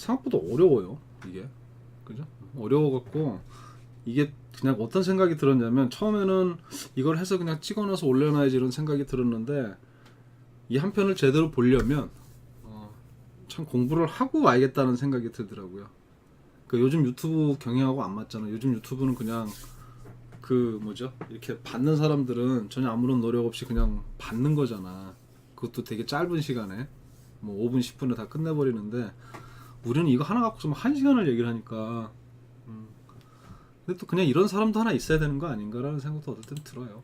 생각보다 어려워요 이게. 그죠? 어려워갖고 이게 그냥 어떤 생각이 들었냐면, 처음에는 이걸 해서 그냥 찍어놔서 올려놔야지 이런 생각이 들었는데, 이 한 편을 제대로 보려면 참 공부를 하고 와야겠다는 생각이 들더라고요. 그 요즘 유튜브 경향하고 안 맞잖아. 요즘 유튜브는 그냥 그 뭐죠? 이렇게 받는 사람들은 전혀 아무런 노력 없이 그냥 받는 거잖아. 그것도 되게 짧은 시간에 뭐 5분 10분에 다 끝내버리는데, 우리는 이거 하나 갖고 좀 1시간을 얘기를 하니까, 근데 또 그냥 이런 사람도 하나 있어야 되는 거 아닌가라는 생각도 어떨 땐 들어요.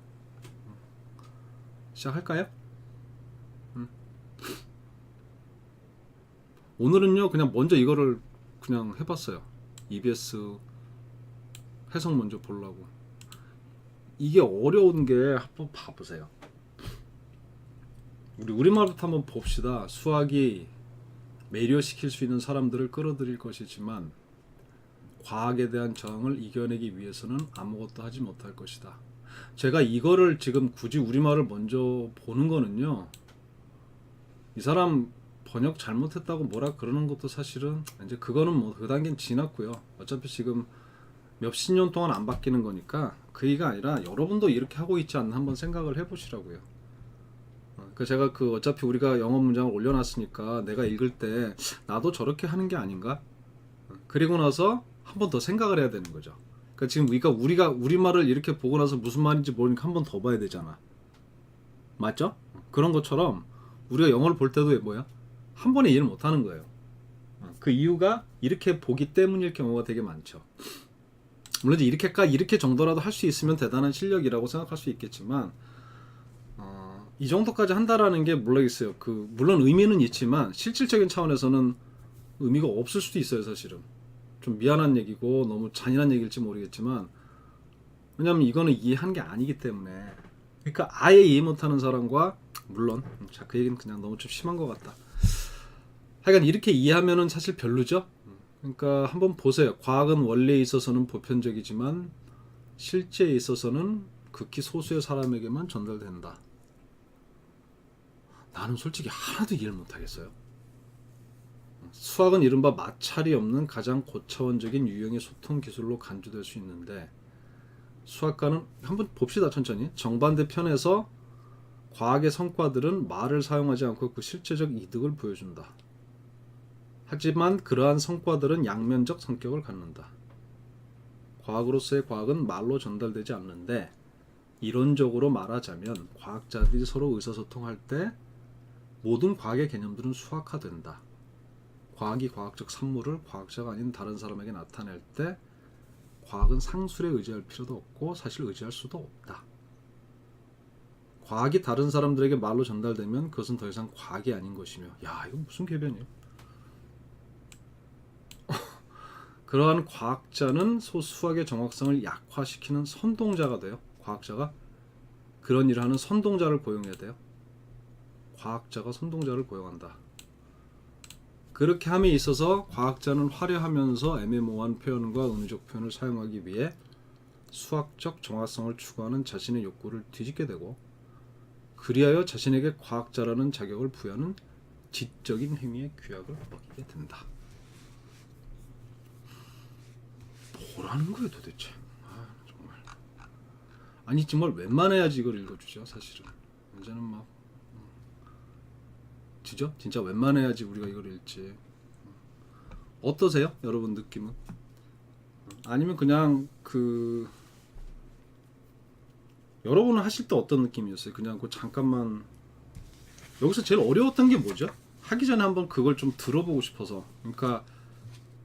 시작할까요? 오늘은요 그냥 먼저 이거를 그냥 해봤어요. EBS 해석 먼저 보려고. 이게 어려운 게, 한번 봐보세요. 우리말부터 한번 봅시다. 수학이 매료시킬 수 있는 사람들을 끌어들일 것이지만 과학에 대한 저항을 이겨내기 위해서는 아무것도 하지 못할 것이다. 제가 이거를 지금 굳이 우리말을 먼저 보는 거는요, 이 사람 번역 잘못했다고 뭐라 그러는 것도 사실은 이제 그거는 뭐 그 단계는 지났고요. 어차피 지금 몇십 년 동안 안 바뀌는 거니까, 그 얘기가 아니라 여러분도 이렇게 하고 있지 않나 한번 생각을 해보시라고요. 그 제가 그 어차피 우리가 영어 문장을 올려놨으니까 내가 읽을 때 나도 저렇게 하는 게 아닌가? 그리고 나서 한 번 더 생각을 해야 되는 거죠. 그러니까 지금 우리가 우리말을 이렇게 보고 나서 무슨 말인지 모르니까 한 번 더 봐야 되잖아. 맞죠? 그런 것처럼 우리가 영어를 볼 때도 뭐야? 한 번에 이해를 못 하는 거예요. 그 이유가 이렇게 보기 때문일 경우가 되게 많죠. 물론 이렇게 정도라도 할 수 있으면 대단한 실력이라고 생각할 수 있겠지만, 이 정도까지 한다라는 게 모르겠어요. 물론 의미는 있지만 실질적인 차원에서는 의미가 없을 수도 있어요. 사실은 좀 미안한 얘기고 너무 잔인한 얘기일지 모르겠지만, 왜냐면 이거는 이해한 게 아니기 때문에. 그러니까 아예 이해 못하는 사람과, 물론 그 얘기는 그냥 너무 좀 심한 것 같다. 하여간 이렇게 이해하면은 사실 별로죠. 그러니까 한번 보세요. 과학은 원리에 있어서는 보편적이지만 실제에 있어서는 극히 소수의 사람에게만 전달된다. 나는 솔직히 하나도 이해를 못하겠어요. 수학은 이른바 마찰이 없는 가장 고차원적인 유형의 소통 기술로 간주될 수 있는데, 수학가는 한번 봅시다. 천천히. 정반대 편에서 과학의 성과들은 말을 사용하지 않고 그 실제적 이득을 보여준다. 하지만 그러한 성과들은 양면적 성격을 갖는다. 과학으로서의 과학은 말로 전달되지 않는데, 이론적으로 말하자면 과학자들이 서로 의사소통할 때 모든 과학의 개념들은 수학화된다. 과학이 과학적 산물을 과학자가 아닌 다른 사람에게 나타낼 때 과학은 상술에 의지할 필요도 없고 사실 의지할 수도 없다. 과학이 다른 사람들에게 말로 전달되면 그것은 더 이상 과학이 아닌 것이며. 야, 이거 무슨 궤변이에요? 그러한 과학자는 수학의 정확성을 약화시키는 선동자가 돼요. 과학자가 그런 일을 하는 선동자를 고용해야 돼요. 과학자가 선동자를 고용한다. 그렇게 함에 있어서 과학자는 화려하면서 애매모호한 표현과 은유적 표현을 사용하기 위해 수학적 정확성을 추구하는 자신의 욕구를 뒤집게 되고, 그리하여 자신에게 과학자라는 자격을 부여하는 지적인 행위의 규약을 어기게 된다. 뭐라는 거예요 도대체? 정말. 아니 정말 웬만해야지 이걸 읽어주죠. 사실은 이제는 막 지죠? 진짜 웬만해야지 우리가 이걸 읽지. 어떠세요? 여러분 느낌은? 아니면 그냥 여러분은 하실 때 어떤 느낌이었어요? 그냥 잠깐만. 여기서 제일 어려웠던 게 뭐죠? 하기 전에 한번 그걸 좀 들어보고 싶어서. 그러니까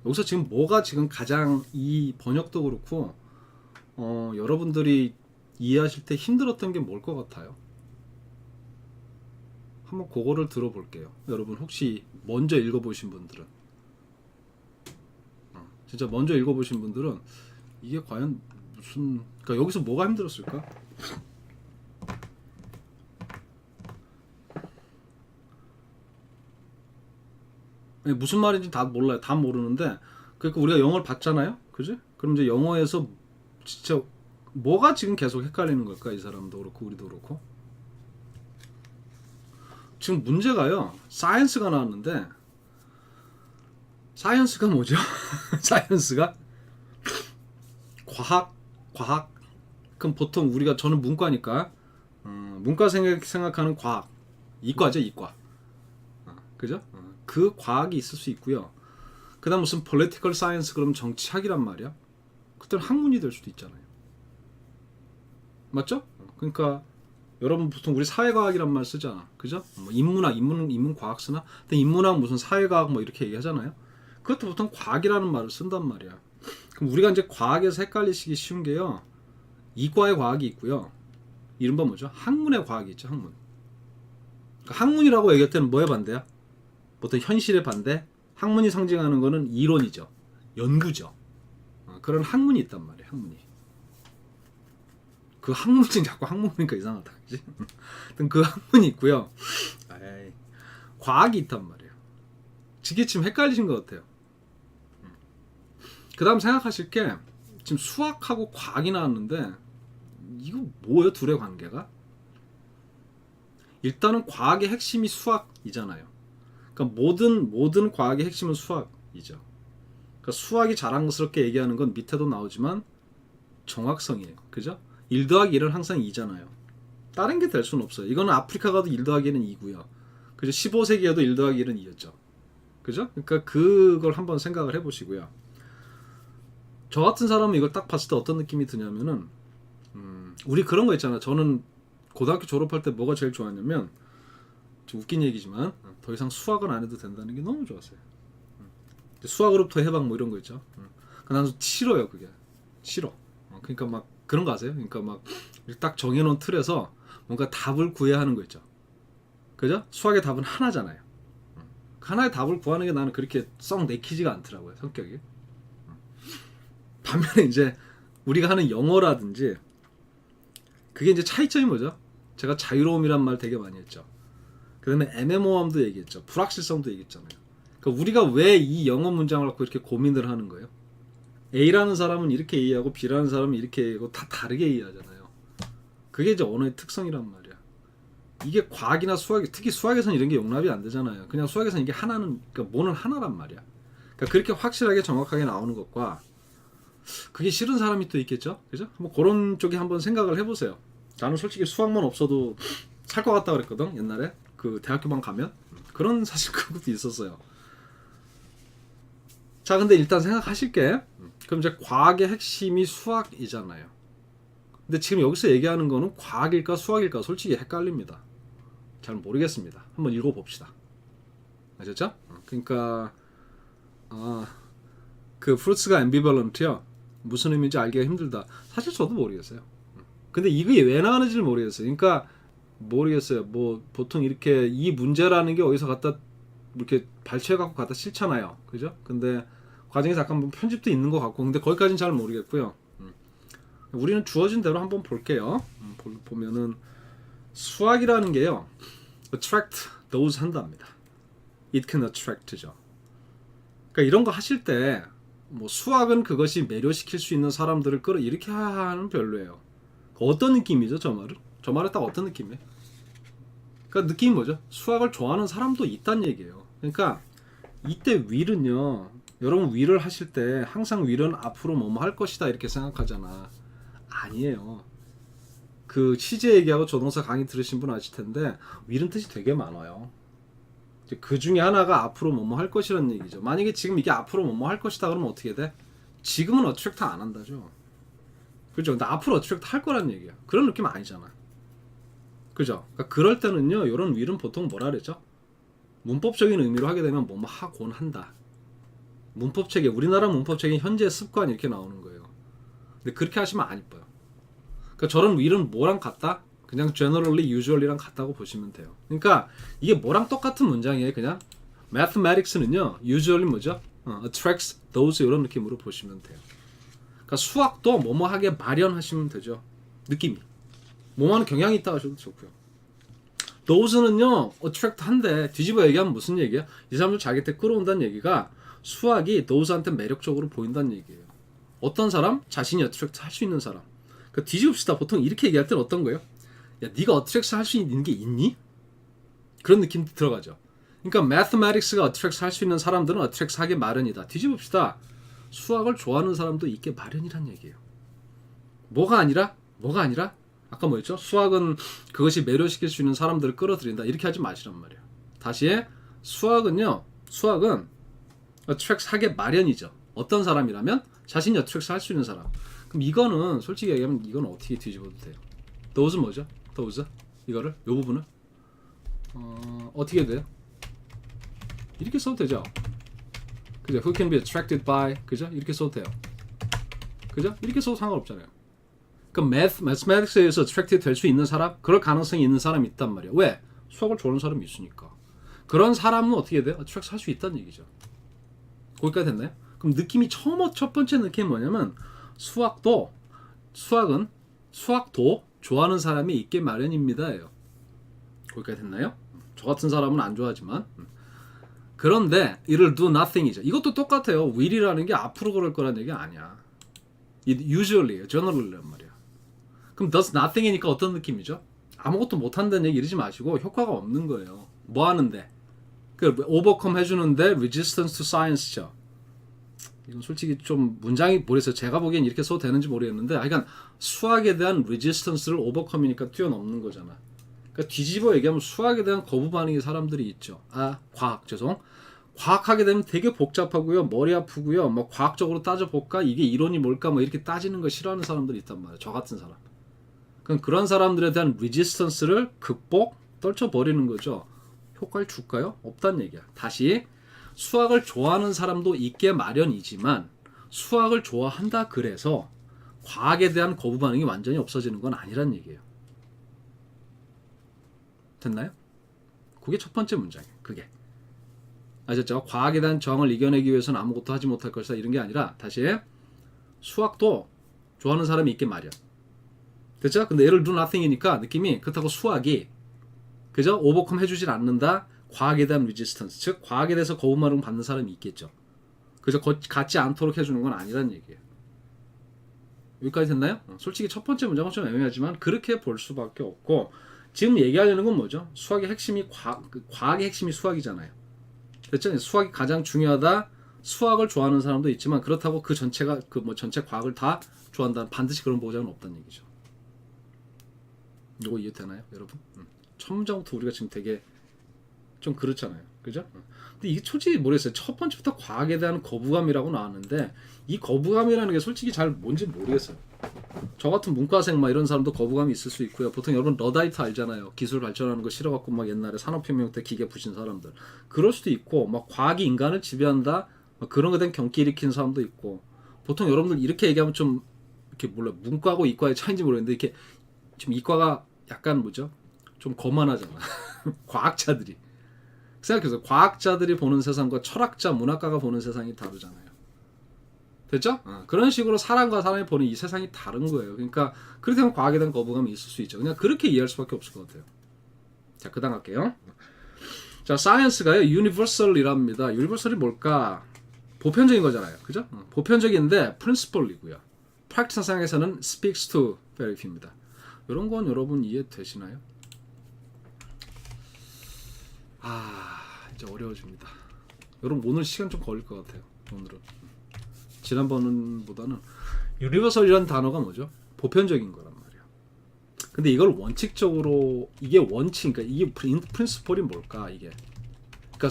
여기서 지금 뭐가 지금 가장, 이 번역도 그렇고 여러분들이 이해하실 때 힘들었던 게 뭘 것 같아요? 한번 그거를 들어볼게요. 여러분 혹시 먼저 읽어보신 분들은, 진짜 먼저 읽어보신 분들은 이게 과연 무슨, 그러니까 여기서 뭐가 힘들었을까? 무슨 말인지 다 몰라요. 다 모르는데, 그러니까 우리가 영어를 봤잖아요, 그지? 그럼 이제 영어에서 진짜 뭐가 지금 계속 헷갈리는 걸까? 이 사람도 그렇고 우리도 그렇고. 지금 문제가요, 사이언스가 나왔는데 사이언스가 뭐죠? 사이언스가 과학. 그럼 보통 우리가 저는 문과니까 문과 생각하는 과학, 이과죠, 이과. 그죠? 그 과학이 있을 수 있고요. 그다음 무슨 political science 그러면 정치학이란 말이야. 그때는 학문이 될 수도 있잖아요. 맞죠? 그러니까 여러분 보통 우리 사회과학이란 말 쓰잖아. 그죠? 뭐 인문학, 인문과학 쓰나? 근데 인문학 무슨 사회과학 뭐 이렇게 얘기하잖아요. 그것도 보통 과학이라는 말을 쓴단 말이야. 그럼 우리가 이제 과학에서 헷갈리시기 쉬운 게요. 이과의 과학이 있고요. 이른바 뭐죠? 학문의 과학이 있죠. 학문. 그러니까 학문이라고 얘기할 때는 뭐에 반대야? 보통 현실의 반대. 학문이 상징하는 거는 이론이죠. 연구죠. 그런 학문이 있단 말이에요. 학문이. 그 학문이 자꾸 학문이니까 이상하다. 그치? 그 학문이 있고요. 에이, 과학이 있단 말이에요. 이게 지금 헷갈리신 것 같아요. 그 다음 생각하실 게 지금 수학하고 과학이 나왔는데 이거 뭐예요? 둘의 관계가? 일단은 과학의 핵심이 수학이잖아요. 그러니까 모든 과학의 핵심은 수학이죠. 그러니까 수학이 자랑스럽게 얘기하는 건 밑에도 나오지만 정확성이에요. 그죠? 1 더하기 1은 항상 2잖아요. 다른 게 될 수는 없어요. 이거는 아프리카 가도 1 더하기 1은 2고요. 그죠? 15세기에도 1 더하기 1은 2였죠. 그죠? 그러니까 그걸 한번 생각을 해보시고요. 저 같은 사람은 이걸 딱 봤을 때 어떤 느낌이 드냐면은 우리 그런 거 있잖아. 저는 고등학교 졸업할 때 뭐가 제일 좋았냐면 좀 웃긴 얘기지만 더 이상 수학은 안 해도 된다는 게 너무 좋았어요. 수학으로부터 해방 뭐 이런 거 있죠. 나는 싫어요. 그게 싫어. 그러니까 막 그런 거 아세요? 그러니까 막 딱 정해놓은 틀에서 뭔가 답을 구해야 하는 거 있죠. 그죠? 수학의 답은 하나잖아요. 하나의 답을 구하는 게 나는 그렇게 썩 내키지가 않더라고요. 성격이. 반면에 이제 우리가 하는 영어라든지 그게 이제 차이점이 뭐죠? 제가 자유로움이란 말 되게 많이 했죠. 그 다음에 애매모호함도 얘기했죠. 불확실성도 얘기했잖아요. 그러니까 우리가 왜 이 영어 문장을 갖고 이렇게 고민을 하는 거예요? A라는 사람은 이렇게 이해하고 B라는 사람은 이렇게 이해하고 다 다르게 이해하잖아요. 그게 이제 언어의 특성이란 말이야. 이게 과학이나 수학, 특히 수학에서는 이런 게 용납이 안 되잖아요. 그냥 수학에서는 이게 하나는, 그러니까 뭐는 하나란 말이야. 그러니까 그렇게 확실하게 정확하게 나오는 것과 그게 싫은 사람이 또 있겠죠? 그죠? 뭐 그런 쪽에 한번 생각을 해보세요. 나는 솔직히 수학만 없어도 살 것 같다 그랬거든, 옛날에. 그 대학교만 가면. 그런 사실 그런 것도 있었어요. 자, 근데 일단 생각하실게. 그럼 이제 과학의 핵심이 수학이잖아요. 근데 지금 여기서 얘기하는 거는 과학일까 수학일까 솔직히 헷갈립니다. 잘 모르겠습니다. 한번 읽어봅시다. 아셨죠? 그러니까 그 fruits가 ambivalent요. 무슨 의미인지 알기가 힘들다. 사실 저도 모르겠어요. 근데 이게 왜 나가는지를 모르겠어요. 그러니까 모르겠어요. 뭐 보통 이렇게 이 문제라는 게 어디서 갖다 이렇게 발췌해 갖고 갖다 싫잖아요. 그죠? 근데 과정에 잠깐 뭐 편집도 있는 것 같고, 근데 거기까지는 잘 모르겠고요. 우리는 주어진 대로 한번 볼게요. 보면은 수학이라는 게요, attract those 한답니다. It can attract죠. 그러니까 이런 거 하실 때 뭐 수학은 그것이 매료시킬 수 있는 사람들을 끌어 이렇게 하는 별로예요. 어떤 느낌이죠, 저 말은? 저 말은 딱 어떤 느낌이에요? 그러니까 느낌이 뭐죠? 수학을 좋아하는 사람도 있다는 얘기예요. 그러니까 이때 will은요, 여러분 will을 하실 때 항상 will은 앞으로 뭐뭐 할 것이다 이렇게 생각하잖아. 아니에요. 그 시제 얘기하고 조동사 강의 들으신 분 아실 텐데 will은 뜻이 되게 많아요. 그 중에 하나가 앞으로 뭐뭐 할 것이라는 얘기죠. 만약에 지금 이게 앞으로 뭐뭐 할 것이다 그러면 어떻게 돼? 지금은 attract 안 한다죠. 그죠? 근데 앞으로 attract 할 거란 얘기야. 그런 느낌 아니잖아. 그죠? 그러니까 그럴 때는요, 이런 will은 보통 뭐라 그랬죠? 문법적인 의미로 하게 되면 뭐뭐 하곤 한다. 문법책에, 우리나라 문법책에 현재 습관 이렇게 나오는 거예요. 근데 그렇게 하시면 안 이뻐요. 그러니까 저런 will은 뭐랑 같다? 그냥 generally, usually랑 같다고 보시면 돼요. 그러니까 이게 뭐랑 똑같은 문장이에요. 그냥 mathematics는요, usually 뭐죠? attracts those 이런 느낌으로 보시면 돼요. 그러니까 수학도 뭐뭐하게 마련하시면 되죠. 느낌이. 뭐뭐하는 경향이 있다 하셔도 좋고요. those는요, attract 한데 뒤집어 얘기하면 무슨 얘기야? 이 사람들 자기한테 끌어온다는 얘기가 수학이 those한테 매력적으로 보인다는 얘기예요. 어떤 사람? 자신이 attract 할 수 있는 사람. 그러니까 뒤집읍시다. 보통 이렇게 얘기할 때는 어떤 거예요? 야, 네가 어트랙션 할 수 있는 게 있니? 그런 느낌도 들어가죠. 그러니까 mathematics가 attracts 할 수 있는 사람들은 attracts 하기 마련이다. 뒤집읍시다. 수학을 좋아하는 사람도 있게 마련이란 얘기예요. 뭐가 아니라 아까 뭐였죠? 수학은 그것이 매료시킬 수 있는 사람들을 끌어들인다. 이렇게 하지 마시란 말이에요. 다시 수학은 attracts 하게 마련이죠. 어떤 사람이라면 자신이 attracts 할 수 있는 사람. 그럼 이거는 솔직히 얘기하면 이건 어떻게 뒤집어도 돼요? those 뭐죠? those 이거를 요 부분을 어떻게 돼요? 이렇게 써도 되죠. 그죠? Who can be attracted by 그죠? 이렇게 써도 돼요. 그죠? 이렇게 써도 상관없잖아요. 그럼 mathematics에서 attracted 될 수 있는 사람, 그럴 가능성이 있는 사람이 있단 말이에요. 왜? 수학을 좋아하는 사람이 있으니까. 그런 사람은 어떻게 돼요? attract 할 수 있다는 얘기죠. 거기까지 됐나요? 그럼 느낌이 첫 번째 느낌이 뭐냐면 수학도 좋아하는 사람이 있게 마련입니다예요. 거기까지 됐나요? 저 같은 사람은 안 좋아하지만 그런데 it'll do nothing이죠. 이것도 똑같아요. will이라는 게 앞으로 그럴 거란 얘기 아니야. It usually, generally란 말이야. 그럼 does nothing이니까 어떤 느낌이죠? 아무것도 못한다는 얘기 이러지 마시고 효과가 없는 거예요. 뭐 하는데? 그 overcome 해주는데 resistance to science죠. 이건 솔직히 좀 문장이 모르겠어요. 제가 보기엔 이렇게 써도 되는지 모르겠는데 하여간 수학에 대한 resistance를 overcome이니까 뛰어넘는 거잖아. 그러니까 뒤집어 얘기하면 수학에 대한 거부 반응이 사람들이 있죠. 과학하게 되면 되게 복잡하고요. 머리 아프고요. 뭐 과학적으로 따져볼까? 이게 이론이 뭘까? 뭐 이렇게 따지는 거 싫어하는 사람들이 있단 말이에요. 저 같은 사람. 그럼 그런 사람들에 대한 resistance를 떨쳐버리는 거죠. 효과를 줄까요? 없다는 얘기야. 다시 수학을 좋아하는 사람도 있게 마련이지만 수학을 좋아한다 그래서 과학에 대한 거부 반응이 완전히 없어지는 건 아니란 얘기예요. 됐나요? 그게 첫 번째 문장이에요. 그게. 아셨죠? 과학에 대한 저항을 이겨내기 위해서는 아무것도 하지 못할 것이다. 이런 게 아니라 다시 수학도 좋아하는 사람이 있게 마련. 됐죠? 근데 얘를 do nothing이니까 느낌이 그렇다고 수학이 그죠? 오버컴 해주질 않는다. 과학에 대한 resistance, 즉 과학에 대해서 거부반응 받는 사람이 있겠죠. 그죠? 갖지 않도록 해주는 건 아니란 얘기예요. 여기까지 됐나요? 솔직히 첫 번째 문장은 좀 애매하지만 그렇게 볼 수밖에 없고 지금 얘기하려는 건 뭐죠? 수학의 핵심이 과학의 핵심이 수학이잖아요. 됐죠? 수학이 가장 중요하다. 수학을 좋아하는 사람도 있지만 그렇다고 그 전체가 전체 과학을 다 좋아한다. 반드시 그런 보장은 없다는 얘기죠. 이거 이해되나요, 여러분? 첫 문장부터 우리가 지금 되게 좀 그렇잖아요. 그죠? 근데 이게 솔직히 모르겠어요. 첫 번째부터 과학에 대한 거부감이라고 나왔는데 이 거부감이라는 게 솔직히 잘 뭔지 모르겠어요. 저 같은 문과생 막 이런 사람도 거부감이 있을 수 있고요. 보통 여러분 러다이트 알잖아요. 기술 발전하는 거 싫어갖고 막 옛날에 산업혁명 때 기계 부신 사람들. 그럴 수도 있고 막 과학이 인간을 지배한다. 막 그런 거에 대한 경기 일으키는 사람도 있고 보통 여러분들 이렇게 얘기하면 좀 이렇게 몰라 문과하고 이과의 차이인지 모르겠는데 이렇게 지금 이과가 약간 좀 거만하잖아. 과학자들이. 생각해서 과학자들이 보는 세상과 철학자, 문학가가 보는 세상이 다르잖아요. 됐죠? 그런 식으로 사람과 사람이 보는 이 세상이 다른 거예요. 그러니까 그렇게 되면 과학에 대한 거부감이 있을 수 있죠. 그냥 그렇게 이해할 수밖에 없을 것 같아요. 자, 그 다음 갈게요. 자, science가요, universal이랍니다. universal이 뭘까? 보편적인 거잖아요. 그죠? 보편적인데 principle이고요. practice 상에서는 speaks to very few입니다. 이런 건 여러분 이해되시나요? 이제 어려워집니다. 여러분 오늘 시간 좀 걸릴 것 같아요. 오늘은 지난번보다는 유니버설이라는 단어가 뭐죠? 보편적인 거란 말이에요. 근데 이걸 원칙적으로 이게 그러니까 이게 프린시플이 뭘까 이게? 그러니까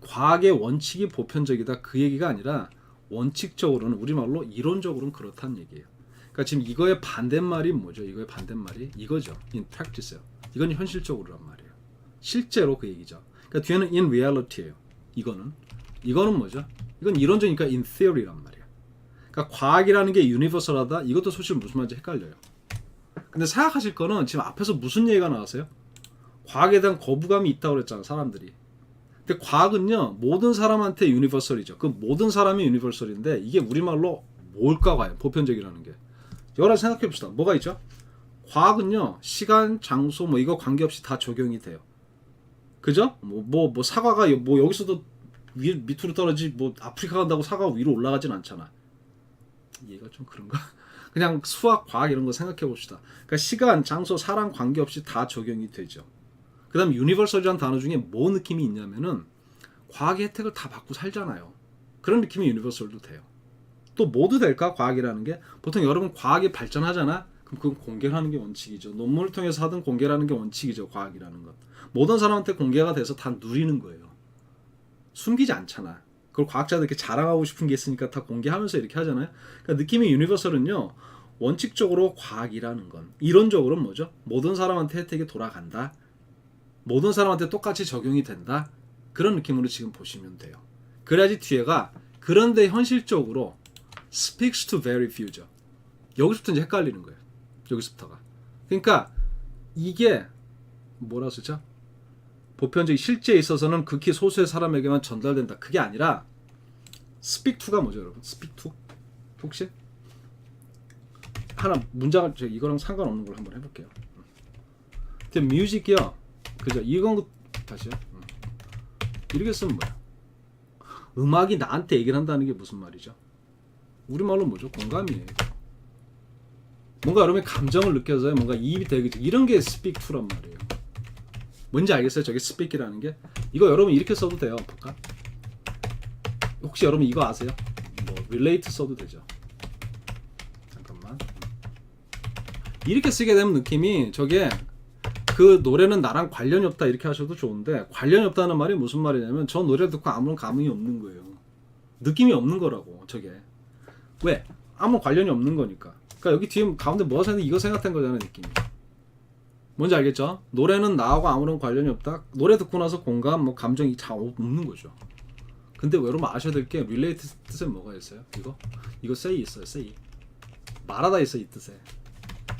과학의 원칙이 보편적이다 그 얘기가 아니라 원칙적으로는 우리말로 이론적으로는 그렇다는 얘기예요. 그러니까 지금 이거의 반대말이 뭐죠? 이거의 반대말이 이거죠. in practice요. 이건 현실적으로란 말이에요. 실제로 그 얘기죠. 그러니까 뒤에는 in reality예요. 이거는 뭐죠? 이건 이론적이니까 in theory란 말이에요. 그러니까 과학이라는 게 universal하다. 이것도 사실 무슨 말인지 헷갈려요. 근데 생각하실 거는 지금 앞에서 무슨 얘기가 나왔어요? 과학에 대한 거부감이 있다고 그랬잖아, 사람들이. 근데 과학은요, 모든 사람한테 universal이죠. 그 모든 사람이 universal인데 이게 우리말로 뭘까 과연 보편적이라는 게. 여러 생각해 봅시다. 뭐가 있죠? 과학은요, 시간, 장소 뭐 이거 관계없이 다 적용이 돼요. 그죠? 뭐 사과가 뭐 여기서도 밑으로 떨어지 아프리카 간다고 사과가 위로 올라가진 않잖아. 얘가 좀 그런가? 그냥 수학, 과학 이런 거 생각해 봅시다. 그러니까 시간, 장소, 사람 관계없이 다 적용이 되죠. 그다음 유니버설이라는 단어 중에 뭐 느낌이 있냐면은 과학의 혜택을 다 받고 살잖아요. 그런 느낌이 유니버설도 돼요. 또 모두 될까? 과학이라는 게 보통 여러분 과학이 발전하잖아. 그럼 그건 공개를 하는 게 원칙이죠. 논문을 통해서 하든 공개를 하는 게 원칙이죠. 과학이라는 것. 모든 사람한테 공개가 돼서 다 누리는 거예요. 숨기지 않잖아. 그걸 과학자들 이렇게 자랑하고 싶은 게 있으니까 다 공개하면서 이렇게 하잖아요. 그러니까 느낌의 유니버설은요. 원칙적으로 과학이라는 건 이론적으로는 뭐죠? 모든 사람한테 혜택이 돌아간다. 모든 사람한테 똑같이 적용이 된다. 그런 느낌으로 지금 보시면 돼요. 그래야지 뒤에가 그런데 현실적으로 speaks to very few죠. 여기서부터 이제 헷갈리는 거예요. 여기서부터가. 그러니까 이게 뭐라 쓰죠? 보편적인 실제에 있어서는 극히 소수의 사람에게만 전달된다. 그게 아니라 speak to가 뭐죠, 여러분? speak to? 혹시? 하나 문장을 이거랑 상관없는 걸 한번 해볼게요. music이요. 그죠? 이건 다시요. 이렇게 쓰면 뭐야? 음악이 나한테 얘기를 한다는 게 무슨 말이죠? 우리말로 뭐죠? 공감이에요. 뭔가 여러분이 감정을 느껴서요. 뭔가 이입이 되게 이런 게 speak to란 말이에요. 뭔지 알겠어요? 저게 speak이라는 게? 이거 여러분 이렇게 써도 돼요. 볼까? 혹시 여러분 이거 아세요? 뭐 relate 써도 되죠. 잠깐만. 이렇게 쓰게 되면 느낌이 저게 그 노래는 나랑 관련이 없다 이렇게 하셔도 좋은데 관련이 없다는 말이 무슨 말이냐면 저 노래 듣고 아무런 감흥이 없는 거예요. 느낌이 없는 거라고 저게. 왜? 아무 관련이 없는 거니까. 그러니까 여기 뒤에 가운데 뭐가 생각해 이거 생각한 거잖아요 느낌이. 뭔지 알겠죠? 노래는 나하고 아무런 관련이 없다. 노래 듣고 나서 공감, 뭐 감정이 잘 없는 거죠. 근데 여러분 아셔야 될 게 relate 뜻에 뭐가 있어요? 이거 say 있어요. say. 말하다 있어 이 뜻에.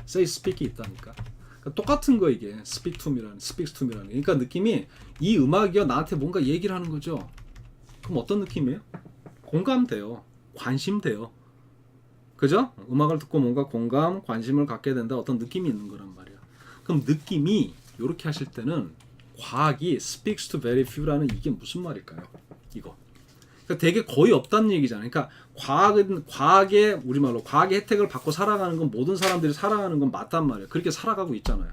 say speak이 있다니까. 그러니까 똑같은 거 이게 speak to me라는 speaks to me라는. 그러니까 느낌이 이 음악이요 나한테 뭔가 얘기를 하는 거죠. 그럼 어떤 느낌이에요? 공감돼요. 관심돼요. 그죠? 음악을 듣고 뭔가 공감, 관심을 갖게 된다. 어떤 느낌이 있는 거란 말이야. 그럼 느낌이 이렇게 하실 때는 과학이 speaks to very few라는 이게 무슨 말일까요? 이거. 그러니까 되게 거의 없다는 얘기잖아요. 그러니까 과학의 우리말로 과학의 혜택을 받고 살아가는 건 모든 사람들이 살아가는 건 맞단 말이에요. 그렇게 살아가고 있잖아요.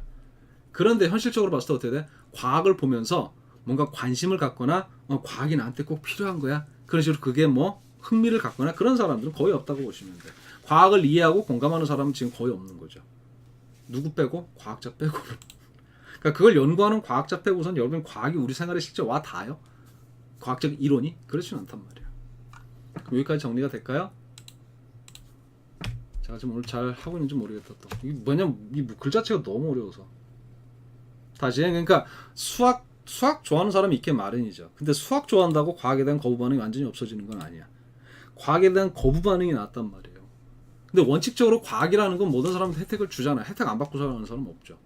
그런데 현실적으로 봤을 때 어떻게 돼? 과학을 보면서 뭔가 관심을 갖거나 과학이 나한테 꼭 필요한 거야. 그런 식으로 그게 뭐 흥미를 갖거나 그런 사람들은 거의 없다고 보시면 돼. 과학을 이해하고 공감하는 사람은 지금 거의 없는 거죠. 누구 빼고? 과학자 빼고는. 그러니까 그걸 연구하는 과학자 빼고선 여러분 과학이 우리 생활에 실제 와 닿아요? 과학적 이론이? 그렇지는 않단 말이에요. 그럼 여기까지 정리가 될까요? 제가 지금 오늘 잘 하고 있는지 모르겠다 또. 이게 뭐냐면 이 글 자체가 너무 어려워서. 다시 그러니까 수학 좋아하는 사람이 있게 마련이죠. 근데 수학 좋아한다고 과학에 대한 거부 반응이 완전히 없어지는 건 아니야. 과학에 대한 거부 반응이 나왔단 말이에요. 근데 원칙적으로 과학이라는 건 모든 사람한테 혜택을 주잖아요. 혜택 안 받고 살아가는 사람은 없죠.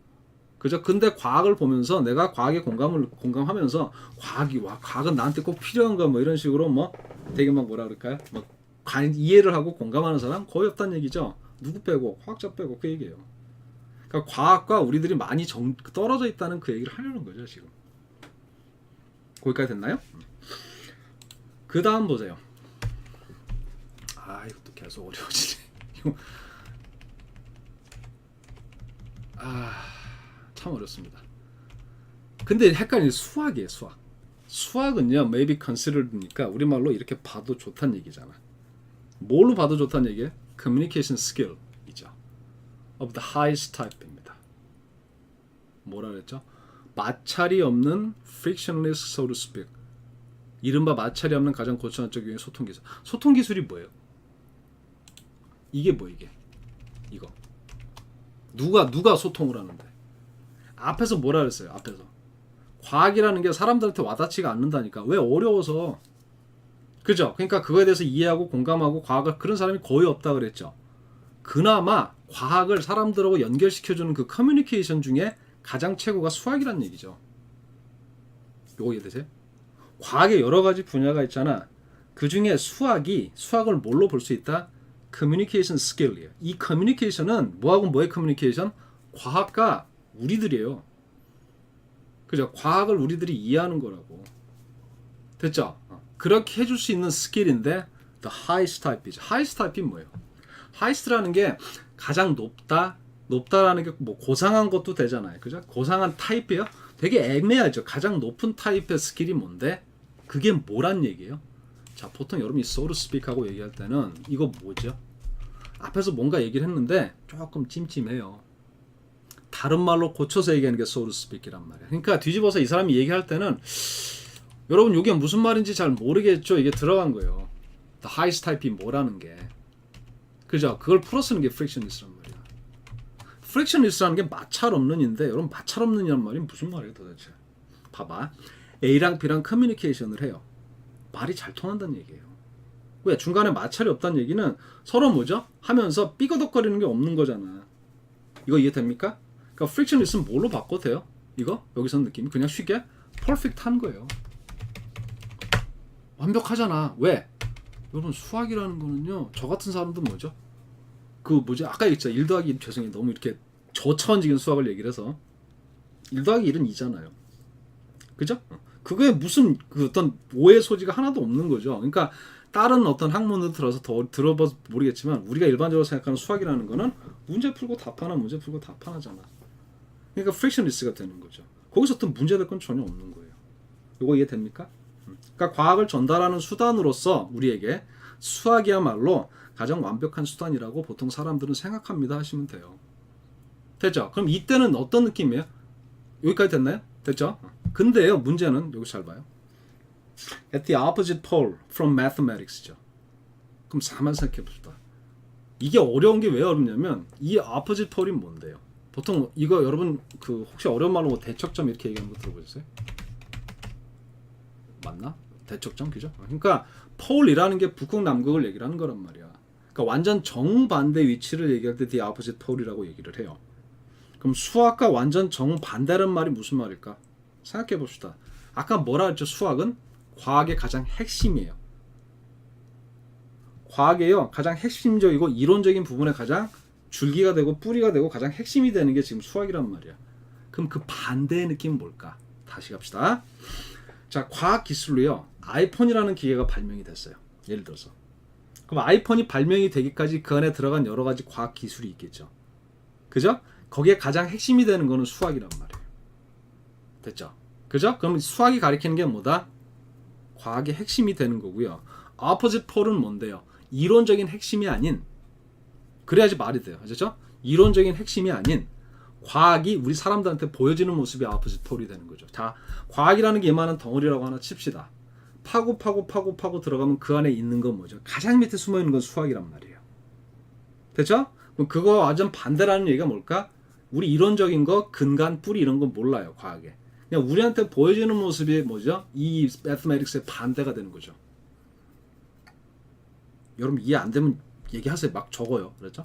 그죠? 근데 과학을 보면서 내가 과학에 공감하면서 과학은 나한테 꼭 필요한가 뭐 이런 식으로 뭐 되게 막 뭐라 그럴까요? 뭐 이해를 하고 공감하는 사람 거의 없다는 얘기죠. 누구 빼고 과학자 빼고 그 얘기예요. 그러니까 과학과 우리들이 많이 떨어져 있다는 그 얘기를 하려는 거죠 지금. 거기까지 됐나요? 그 다음 보세요. 이것도 계속 어려워지네. 참 어렵습니다. 근데 헷갈리는 수학이에요. 수학은요 maybe considered니까 우리말로 이렇게 봐도 좋다는 얘기잖아. 뭘로 봐도 좋다는 얘기예요? communication skill이죠. of the highest type입니다. 뭐라 그랬죠? 마찰이 없는 frictionless so to speak. 이른바 마찰이 없는 가장 고차원적 유형의 소통 기술. 소통 기술이 뭐예요? 이게 뭐 이게? 이거. 누가 소통을 하는데? 앞에서 뭐라 그랬어요? 앞에서. 과학이라는 게 사람들한테 와닿지가 않는다니까. 왜? 어려워서. 그죠? 그러니까 그거에 대해서 이해하고 공감하고 과학을 그런 사람이 거의 없다 그랬죠. 그나마 과학을 사람들하고 연결시켜주는 그 커뮤니케이션 중에 가장 최고가 수학이란 얘기죠. 요거 이해되세요? 과학에 여러 가지 분야가 있잖아. 그 중에 수학을 뭘로 볼 수 있다? 커뮤니케이션 스킬이에요. 이 커뮤니케이션은 뭐하고 뭐의 커뮤니케이션? 과학과 우리들이에요. 그죠? 과학을 우리들이 이해하는 거라고. 됐죠? 그렇게 해줄 수 있는 스킬인데 the highest type이죠. highest type이 뭐예요? highest라는 게 가장 높다라는 게 뭐 고상한 것도 되잖아요. 그죠? 고상한 타입이에요. 되게 애매하죠. 가장 높은 타입의 스킬이 뭔데? 그게 뭐란 얘기예요? 자, 보통 여러분이 so to speak 하고 얘기할 때는 이거 뭐죠? 앞에서 뭔가 얘기를 했는데 조금 찜찜해요. 다른 말로 고쳐서 얘기하는 게 so to speak이란 말이에요. 그러니까 뒤집어서 이 사람이 얘기할 때는 여러분 이게 무슨 말인지 잘 모르겠죠? 이게 들어간 거예요. The highest type이 뭐라는 게. 그죠? 그걸 풀어 쓰는 게 frictionless란 말이야. frictionless라는 게 마찰 없는인데 여러분 마찰 없는이란 말이 무슨 말이에요 도대체? 봐봐. A랑 B랑 커뮤니케이션을 해요. 말이 잘 통한다는 얘기예요. 왜? 중간에 마찰이 없다는 얘기는 서로 뭐죠? 하면서 삐거덕거리는 게 없는 거잖아. 이거 이해됩니까? 그러니까 frictionless는 뭘로 바꿔도 돼요? 이거? 여기서 느낌이 그냥 쉽게 perfect한 거예요. 완벽하잖아. 왜? 여러분 수학이라는 거는요. 저 같은 사람도 뭐죠? 그 뭐지? 아까 얘기했죠. 1 더하기 1 죄송해요. 너무 이렇게 저차원적인 수학을 얘기를 해서 1 더하기 1은 2잖아요. 그죠? 그거에 무슨 그 어떤 오해 소지가 하나도 없는 거죠. 그러니까 다른 어떤 학문을 들어서 더 들어봐서 모르겠지만 우리가 일반적으로 생각하는 수학이라는 거는 문제 풀고 답하나 문제 풀고 답하나잖아. 그러니까 frictionless가 되는 거죠. 거기서 어떤 문제될 건 전혀 없는 거예요. 이거 이해됩니까? 그러니까 과학을 전달하는 수단으로서 우리에게 수학이야말로 가장 완벽한 수단이라고 보통 사람들은 생각합니다 하시면 돼요. 됐죠? 그럼 이때는 어떤 느낌이에요? 여기까지 됐나요? 됐죠? 근데요 문제는 여기 잘 봐요. At the opposite pole from mathematics죠. 그럼 가만 생각해 봅시다. 이게 어려운 게 왜 어렵냐면 이 opposite pole이 뭔데요? 보통 이거 여러분 그 혹시 어려운 말로 뭐 대척점 이렇게 얘기하는 거 들어보셨어요? 맞나? 대척점 그죠? 그러니까 pole이라는 게 북극 남극을 얘기를 하는 거란 말이야. 그러니까 완전 정반대 위치를 얘기할 때 the opposite pole이라고 얘기를 해요. 그럼 수학과 완전 정반대란 말이 무슨 말일까? 생각해 봅시다. 아까 뭐라 했죠? 수학은 과학의 가장 핵심이에요. 과학에요 가장 핵심적이고 이론적인 부분에 가장 줄기가 되고 뿌리가 되고 가장 핵심이 되는 게 지금 수학이란 말이야. 그럼 그 반대의 느낌은 뭘까? 다시 갑시다. 자, 과학 기술로요 아이폰이라는 기계가 발명이 됐어요. 예를 들어서 그럼 아이폰이 발명이 되기까지 그 안에 들어간 여러 가지 과학 기술이 있겠죠. 그죠? 거기에 가장 핵심이 되는 거는 수학이란 말이에요. 됐죠? 그죠? 그럼 수학이 가리키는 게 뭐다? 과학의 핵심이 되는 거고요. opposite pole은 뭔데요? 이론적인 핵심이 아닌 그래야지 말이 돼요. 아시죠? 이론적인 핵심이 아닌 과학이 우리 사람들한테 보여지는 모습이 opposite pole이 되는 거죠. 자, 과학이라는 게 이만한 덩어리라고 하나 칩시다. 파고 들어가면 그 안에 있는 건 뭐죠? 가장 밑에 숨어 있는 건 수학이란 말이에요. 됐죠? 그럼 그거 완전 반대라는 얘기가 뭘까? 우리 이론적인 거, 근간, 뿌리 이런 건 몰라요, 과학에. 그냥 우리한테 보여지는 모습이 뭐죠? 이 mathematics의 반대가 되는 거죠. 여러분 이해 안 되면 얘기하세요. 막 적어요. 그렇죠?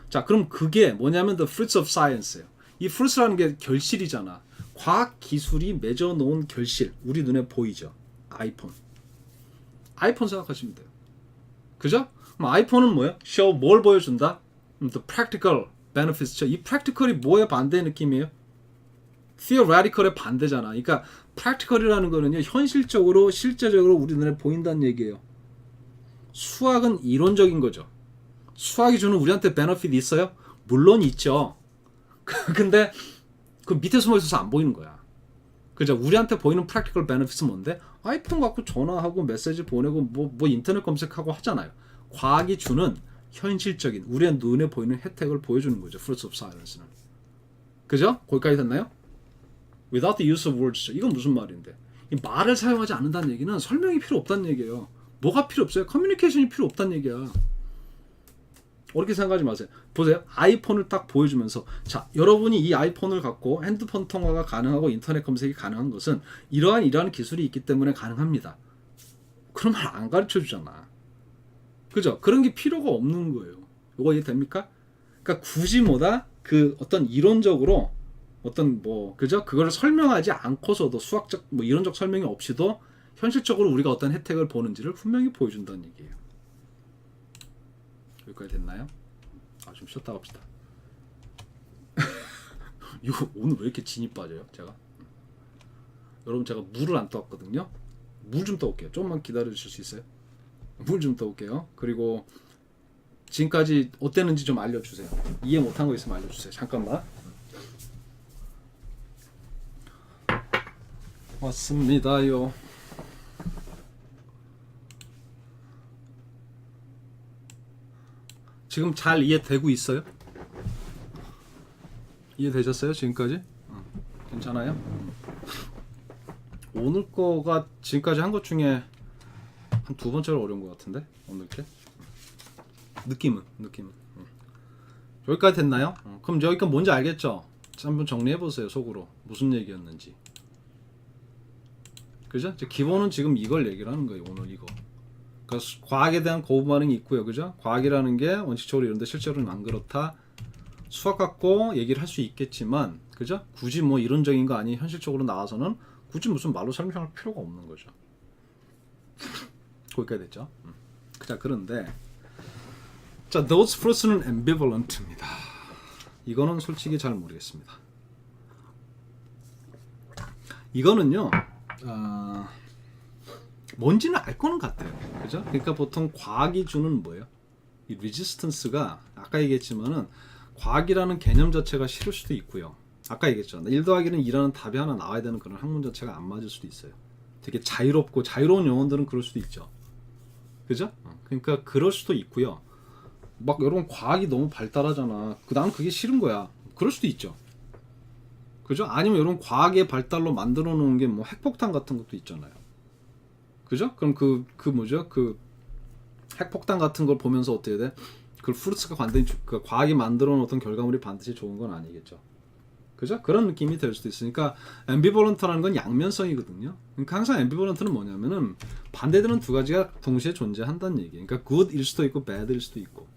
자, 그럼 그게 뭐냐면 the fruits of science예요. 이 fruits라는 게 결실이잖아. 과학 기술이 맺어 놓은 결실. 우리 눈에 보이죠? 아이폰 생각하시면 돼요. 그죠? 그럼 아이폰은 뭐예요? show 뭘 보여준다? the practical benefits죠. 이 practical이 뭐의 반대 느낌이에요? theoretical의 반대잖아. 그러니까 practical이라는 거는요 현실적으로 실제적으로 우리 눈에 보인다는 얘기예요. 수학은 이론적인 거죠. 수학이 주는 우리한테 베너핏 있어요? 물론 있죠. 근데 그 밑에 숨어 있어서 안 보이는 거야. 그죠? 우리한테 보이는 practical benefit은 뭔데? 아이폰 갖고 전화하고 메시지 보내고 뭐 인터넷 검색하고 하잖아요. 과학이 주는 현실적인 우리의 눈에 보이는 혜택을 보여주는 거죠. fruits of science는. 그죠? 거기까지 됐나요? without the use of words. 이건 무슨 말인데? 이 말을 사용하지 않는다는 얘기는 설명이 필요 없다는 얘기예요. 뭐가 필요 없어요? 커뮤니케이션이 필요 없다는 얘기야. 어렵게 생각하지 마세요. 보세요. 아이폰을 딱 보여주면서 자, 여러분이 이 아이폰을 갖고 핸드폰 통화가 가능하고 인터넷 검색이 가능한 것은 이러한 기술이 있기 때문에 가능합니다. 그런 말 안 가르쳐 주잖아. 그죠? 그런 게 필요가 없는 거예요. 이거 이해됩니까? 그러니까 굳이 뭐다? 그 어떤 이론적으로 어떤 뭐 그죠? 그걸 설명하지 않고서도 수학적 뭐 이론적 설명이 없이도 현실적으로 우리가 어떤 혜택을 보는지를 분명히 보여준다는 얘기예요. 여기까지 됐나요? 좀 쉬었다 갑시다. 이거 오늘 왜 이렇게 진이 빠져요? 여러분 제가 물을 안 떠왔거든요. 물 좀 떠올게요. 조금만 기다려 주실 수 있어요? 물 좀 떠올게요. 그리고 지금까지 어땠는지 좀 알려주세요. 이해 못한 거 있으면 알려주세요. 잠깐만. 왔습니다요. 지금 잘 이해되고 있어요? 이해되셨어요? 지금까지? 괜찮아요? 오늘 거가 지금까지 한 것 중에 한 두 번째로 어려운 것 같은데? 오늘 게? 느낌은. 여기까지 됐나요? 그럼 여기가 뭔지 알겠죠? 한번 정리해보세요, 속으로. 무슨 얘기였는지. 그죠? 기본은 지금 이걸 얘기를 하는 거예요, 오늘 이거. 그러니까 과학에 대한 거부 반응이 있고요, 그죠? 과학이라는 게 원칙적으로 이런데 실제로는 안 그렇다. 수학 갖고 얘기를 할 수 있겠지만, 그죠? 굳이 뭐 이론적인 거 아니 현실적으로 나와서는 굳이 무슨 말로 설명할 필요가 없는 거죠. 거기까지 됐죠? 자, 그런데 자, those fruits는 ambivalent입니다. 이거는 솔직히 잘 모르겠습니다. 이거는요, 뭔지는 알 거는 같아요. 그죠? 그러니까 보통 과학이 주는 뭐예요? 이 resistance가 아까 얘기했지만은 과학이라는 개념 자체가 싫을 수도 있고요. 아까 얘기했죠. 1 더하기는 2라는 답이 하나 나와야 되는 그런 학문 자체가 안 맞을 수도 있어요. 되게 자유롭고 자유로운 영혼들은 그럴 수도 있죠. 그죠? 그러니까 그럴 수도 있고요. 막 여러분 과학이 너무 발달하잖아. 난 그게 싫은 거야. 그럴 수도 있죠. 그죠? 아니면 여러분 과학의 발달로 만들어 놓은 게 뭐 핵폭탄 같은 것도 있잖아요. 그죠? 그럼 그 뭐죠? 그 핵폭탄 같은 걸 보면서 어떻게 돼? 그 프루츠가 반드시 그 과학이 만들어 놓은 어떤 결과물이 반드시 좋은 건 아니겠죠. 그죠? 그런 느낌이 될 수도 있으니까 앰비벌런트라는 건 양면성이거든요. 그러니까 항상 앰비벌런트는 뭐냐면은 반대되는 두 가지가 동시에 존재한다는 얘기예요. 그러니까 good일 수도 있고 bad일 수도 있고.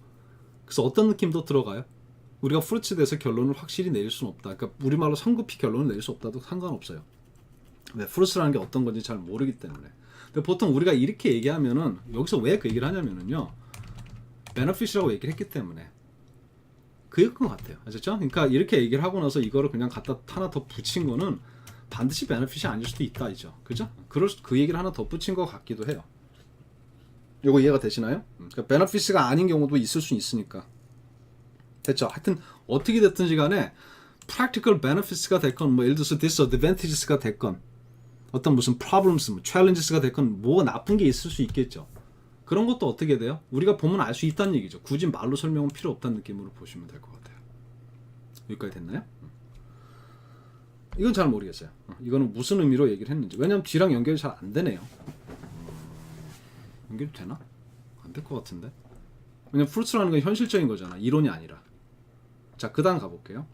그래서 어떤 느낌도 들어가요? 우리가 프루츠에 대해서 결론을 확실히 내릴 수는 없다. 그러니까 우리말로 성급히 결론을 내릴 수 없다도 상관없어요. 왜? 프루츠라는 게 어떤 건지 잘 모르기 때문에. 근데 보통 우리가 이렇게 얘기하면은 여기서 왜 그 얘기를 하냐면은요. 베너핏이라고 얘기를 했기 때문에. 그일 것 같아요. 아셨죠? 그러니까 이렇게 얘기를 하고 나서 이거를 그냥 갖다 하나 더 붙인 거는 반드시 베너핏이 아닐 수도 있다, 이죠. 그죠? 그 얘기를 하나 더 붙인 것 같기도 해요. 이거 이해가 되시나요? 그러니까 베너핏가 아닌 경우도 있을 수 있으니까. 됐죠? 하여튼 어떻게 됐든지 간에 practical benefits가 됐건 뭐 예를 들어서 disadvantages가 됐건 어떤 무슨 problems, 뭐 challenges가 됐건 뭐 나쁜 게 있을 수 있겠죠. 그런 것도 어떻게 돼요? 우리가 보면 알 수 있다는 얘기죠. 굳이 말로 설명은 필요 없다는 느낌으로 보시면 될 것 같아요. 여기까지 됐나요? 이건 잘 모르겠어요. 이거는 무슨 의미로 얘기를 했는지. 왜냐면 뒤랑 연결이 잘 안 되네요. 연결이 되나? 안 될 것 같은데. 왜냐면 프루츠라는 건 현실적인 거잖아. 이론이 아니라. 자, 그 다음 가볼게요.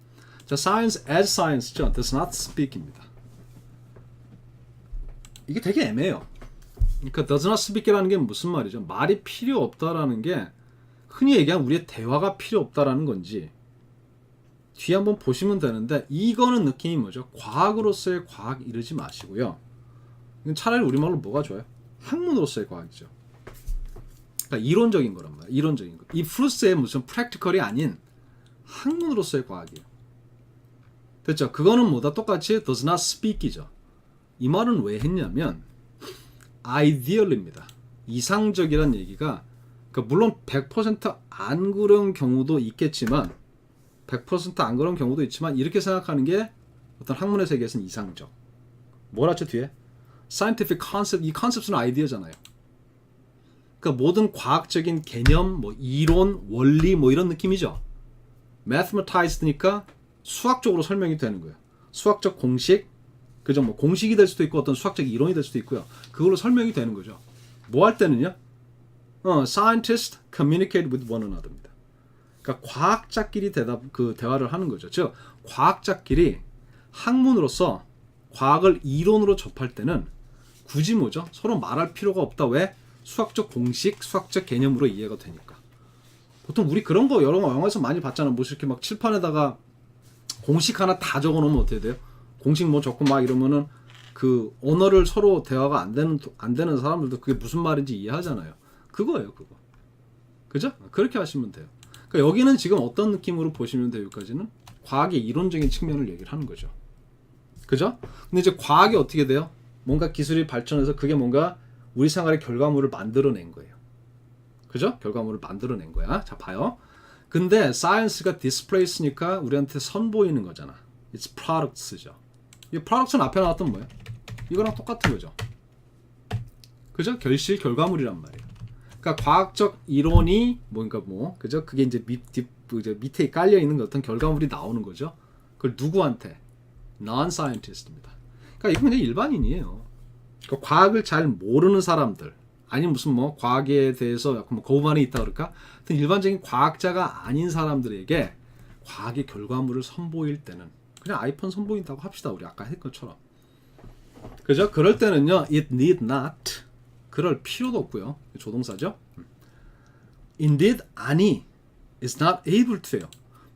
자, science as science죠. does not speak입니다. 이게 되게 애매해요. 그러니까 does not speak이라는 게 무슨 말이죠? 말이 필요 없다라는 게 흔히 얘기하는 우리의 대화가 필요 없다라는 건지 뒤에 한번 보시면 되는데 이거는 느낌이 뭐죠? 과학으로서의 과학 이르지 마시고요. 차라리 우리말로 뭐가 좋아요? 학문으로서의 과학이죠. 그러니까 이론적인 거란 말이에요. 이론적인 거. 이 프루스의 무슨 프랙티컬이 아닌 학문으로서의 과학이에요. 됐죠? 그거는 뭐다 똑같이 does not speak이죠. 이 말은 왜 했냐면 ideal입니다. 이상적이란 얘기가 그러니까 물론 100% 안 그런 경우도 있겠지만 100% 안 그런 경우도 있지만 이렇게 생각하는 게 어떤 학문의 세계에서는 이상적. 뭐라죠 뒤에? scientific concept. 이 컨셉트는 아이디어잖아요. 그러니까 모든 과학적인 개념, 뭐 이론, 원리 뭐 이런 느낌이죠. mathematized니까 수학적으로 설명이 되는 거예요. 수학적 공식, 그죠? 뭐 공식이 될 수도 있고 어떤 수학적 이론이 될 수도 있고요. 그걸로 설명이 되는 거죠. 뭐 할 때는요? Scientists communicate with one another입니다. 그러니까 과학자끼리 대화를 하는 거죠. 즉 과학자끼리 학문으로서 과학을 이론으로 접할 때는 굳이 뭐죠? 서로 말할 필요가 없다. 왜? 수학적 공식, 수학적 개념으로 이해가 되니까. 보통 우리 그런 거 여러 영화에서 많이 봤잖아. 뭐 이렇게 막 칠판에다가 공식 하나 다 적어놓으면 어떻게 돼요? 공식 뭐 적고 막 이러면은 그 언어를 서로 대화가 안 되는 사람들도 그게 무슨 말인지 이해하잖아요. 그거예요, 그거. 그죠? 그렇게 하시면 돼요. 그러니까 여기는 지금 어떤 느낌으로 보시면 돼요? 여기까지는 과학의 이론적인 측면을 얘기를 하는 거죠. 그죠? 근데 이제 과학이 어떻게 돼요? 뭔가 기술이 발전해서 그게 뭔가 우리 생활의 결과물을 만들어낸 거예요. 그죠? 결과물을 만들어낸 거야. 자, 봐요. 근데 science가 displace니까 우리한테 선보이는 거잖아. It's products죠. 이 products는 앞에 나왔던 뭐예요? 이거랑 똑같은 거죠. 그죠? 결과물이란 말이에요. 그러니까 그러니까 과학적 이론이 뭔가 그죠? 그게 이제 밑에 깔려 있는 어떤 결과물이 나오는 거죠. 그걸 누구한테? non-scientist입니다. 그러니까 이건 그냥 일반인이에요. 그러니까 과학을 잘 모르는 사람들, 아니면 무슨 과학에 대해서 약간 거부반응이 있다 그럴까? 하여튼 일반적인 과학자가 아닌 사람들에게 과학의 결과물을 선보일 때는 그냥 아이폰 선보인다고 합시다. 우리 아까 했던 것처럼. 그죠? 그럴 때는요, it need not. 그럴 필요도 없고요. 조동사죠. indeed, 아니. is not able to예요.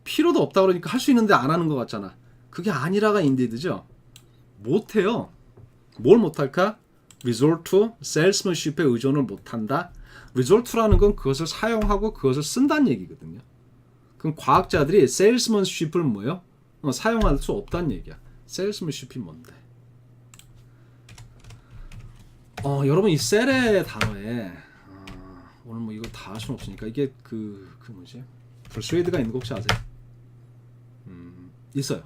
필요도 없다 그러니까 할 수 있는데 안 하는 것 같잖아. 그게 아니라가 indeed죠. 못해요. 뭘 못할까? resort to salesmanship에 의존을 못한다. resort to라는 건 그것을 사용하고 그것을 쓴다는 얘기거든요. 그럼 과학자들이 salesmanship을 뭐예요? 사용할 수 없다는 얘기야. salesmanship이 뭔데? 여러분 이 셀의 단어에 오늘 이거 다 할 수는 없으니까 이게 그 뭐지? persuade가 있는 거 혹시 아세요? 있어요.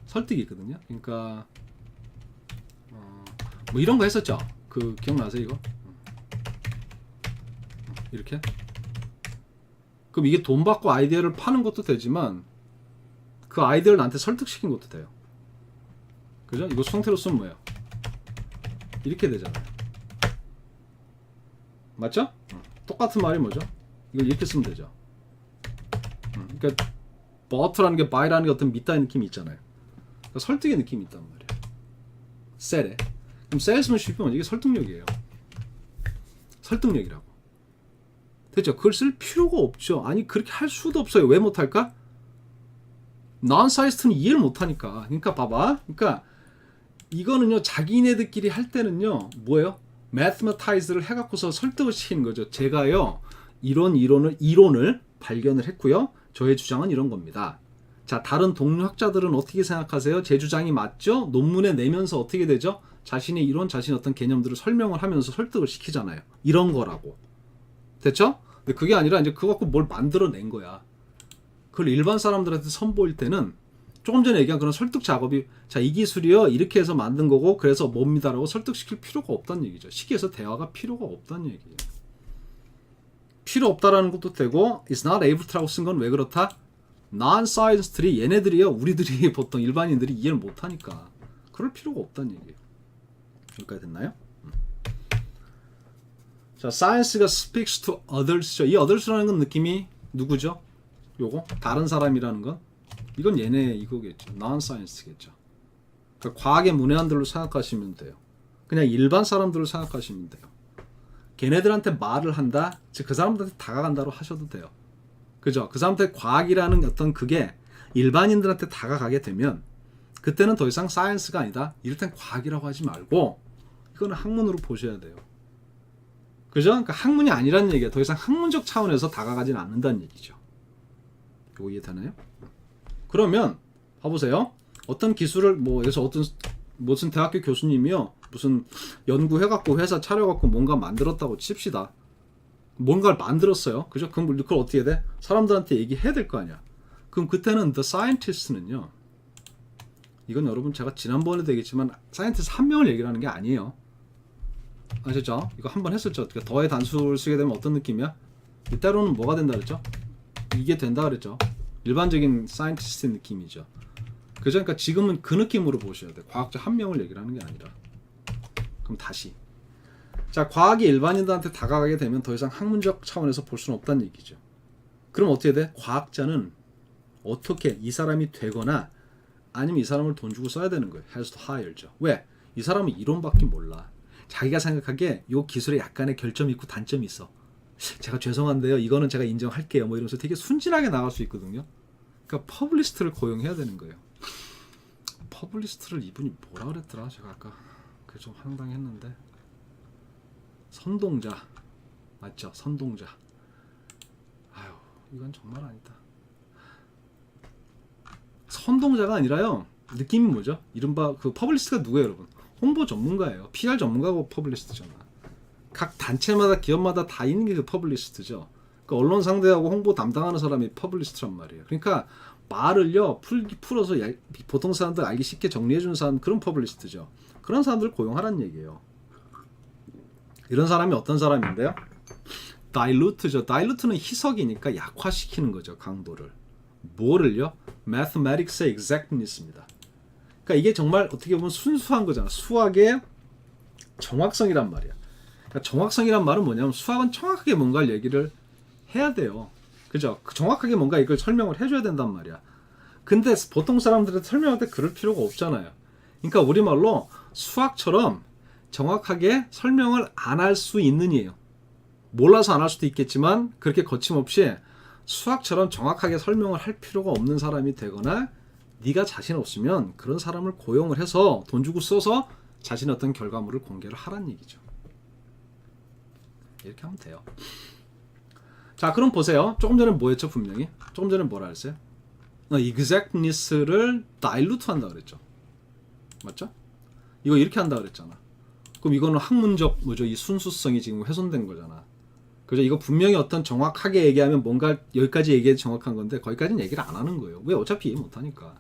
설득이 있거든요. 그러니까 이런 거 했었죠. 그 기억나세요 이거? 이렇게? 그럼 이게 돈 받고 아이디어를 파는 것도 되지만 그 아이디어를 나한테 설득시킨 것도 돼요. 그죠? 이거 수동태로 쓰면 뭐예요? 이렇게 되잖아요. 맞죠? 똑같은 말이 뭐죠? 이걸 이렇게 쓰면 되죠. 그러니까 but라는 게 buy라는 게 어떤 믿다의 느낌이 있잖아요. 그러니까 설득의 느낌이 있단 말이에요. 셀에. 그럼 salesmanship은 이게 설득력이에요. 설득력이라고. 됐죠? 그걸 쓸 필요가 없죠. 아니 그렇게 할 수도 없어요. 왜 못할까? non-scientist는 이해를 못하니까. 그러니까 봐봐. 그러니까 이거는요 자기네들끼리 할 때는요 뭐예요? mathematize를 해갖고서 설득을 시키는 거죠. 제가요 이론을 발견을 했고요. 저의 주장은 이런 겁니다. 자, 다른 동료 학자들은 어떻게 생각하세요? 제 주장이 맞죠? 논문에 내면서 어떻게 되죠? 자신의 이론, 자신의 어떤 개념들을 설명을 하면서 설득을 시키잖아요. 이런 거라고. 됐죠? 근데 그게 아니라 이제 그거 갖고 뭘 만들어낸 거야. 그걸 일반 사람들한테 선보일 때는 조금 전에 얘기한 그런 설득 작업이 자, 이 기술이요 이렇게 해서 만든 거고 그래서 뭡니다라고 설득시킬 필요가 없다는 얘기죠. 시기에서 대화가 필요가 없다는 얘기예요. 필요 없다라는 것도 되고 is not able to라고 쓴 건 왜 그렇다? non-scientist들이 얘네들이요 우리들이 보통 일반인들이 이해를 못하니까 그럴 필요가 없다는 얘기예요. 여기까지 됐나요? 자, science가 speaks to others죠. 이 others라는 건 느낌이 누구죠? 요거 다른 사람이라는 건 이건 얘네 이거겠죠. non-science겠죠. 그러니까 과학의 문외한들로 생각하시면 돼요. 그냥 일반 사람들로 생각하시면 돼요. 걔네들한테 말을 한다, 즉 그 사람들한테 다가간다로 하셔도 돼요. 그죠? 그 사람한테 과학이라는 어떤 그게 일반인들한테 다가가게 되면 그때는 더 이상 사이언스가 아니다. 이럴 땐 과학이라고 하지 말고 이거는 학문으로 보셔야 돼요. 그죠? 그러니까 학문이 아니라는 얘기야. 더 이상 학문적 차원에서 다가가지는 않는다는 얘기죠. 이거 이해되나요? 그러면 봐보세요. 어떤 기술을 여기서 무슨 대학교 교수님이요 무슨 연구해갖고 회사 차려갖고 뭔가 만들었다고 칩시다. 뭔가를 만들었어요. 그죠? 그럼 그걸 어떻게 돼? 사람들한테 얘기해야 될 거 아니야. 그럼 그때는 the scientist는요. 이건 여러분 제가 지난번에도 얘기했지만 사이언티스트 한 명을 얘기를 하는 게 아니에요. 아셨죠? 이거 한 번 했었죠. 그러니까 더의 단수를 쓰게 되면 어떤 느낌이야? 때로는 뭐가 된다 그랬죠? 이게 된다 그랬죠. 일반적인 사이언티스트 느낌이죠. 그죠? 그러니까 지금은 그 느낌으로 보셔야 돼. 과학자 한 명을 얘기를 하는 게 아니라. 그럼 다시. 자, 과학이 일반인들한테 다가가게 되면 더 이상 학문적 차원에서 볼 수는 없다는 얘기죠. 그럼 어떻게 돼? 과학자는 어떻게 이 사람이 되거나 아니면 이 사람을 돈 주고 써야 되는 거예요. has to hire죠. 왜? 이 사람은 이론밖에 몰라. 자기가 생각하기에 이 기술에 약간의 결점이 있고 단점이 있어. 제가 죄송한데요. 이거는 제가 인정할게요. 이러면서 되게 순진하게 나갈 수 있거든요. 그러니까 퍼블리스트를 고용해야 되는 거예요. 퍼블리스트를 이분이 뭐라 그랬더라? 제가 아까 그게 좀 황당했는데. 선동자. 맞죠? 선동자. 아유, 이건 정말 아니다. 선동자가 아니라요. 느낌이 뭐죠? 이른바 그 퍼블리스트가 누구예요, 여러분? 홍보 전문가예요. PR 전문가고 퍼블리스트잖아. 각 단체마다 기업마다 다 있는 게 그 퍼블리스트죠. 그 언론 상대하고 홍보 담당하는 사람이 퍼블리스트란 말이에요. 그러니까 말을요 풀어서 보통 사람들 알기 쉽게 정리해 주는 사람 그런 퍼블리스트죠. 그런 사람들 고용하라는 얘기예요. 이런 사람이 어떤 사람인데요? dilute죠. dilute는 희석이니까 약화시키는 거죠. 강도를. 뭐를요? mathematics의 exactness입니다. 그러니까 이게 정말 어떻게 보면 순수한 거잖아. 수학의 정확성이란 말이야. 그러니까 정확성이란 말은 뭐냐면 수학은 정확하게 뭔가를 얘기를 해야 돼요. 그죠? 정확하게 뭔가 이걸 설명을 해줘야 된단 말이야. 근데 보통 사람들은 설명할 때 그럴 필요가 없잖아요. 그러니까 우리말로 수학처럼 정확하게 설명을 안 할 수 있는 이에요. 몰라서 안 할 수도 있겠지만 그렇게 거침없이 수학처럼 정확하게 설명을 할 필요가 없는 사람이 되거나 네가 자신 없으면 그런 사람을 고용을 해서 돈 주고 써서 자신의 어떤 결과물을 공개를 하라는 얘기죠. 이렇게 하면 돼요. 자, 그럼 보세요. 조금 전에 뭐였죠? 분명히 조금 전에 뭐라 했어요? exactness를 dilute 한다 그랬죠. 맞죠? 이거 이렇게 한다 그랬잖아. 그럼 이거는 학문적 뭐죠? 이 순수성이 지금 훼손된 거잖아. 그죠? 이거 분명히 어떤 정확하게 얘기하면 뭔가 여기까지 얘기해도 정확한 건데 거기까지는 얘기를 안 하는 거예요. 왜? 어차피 이해 못 하니까.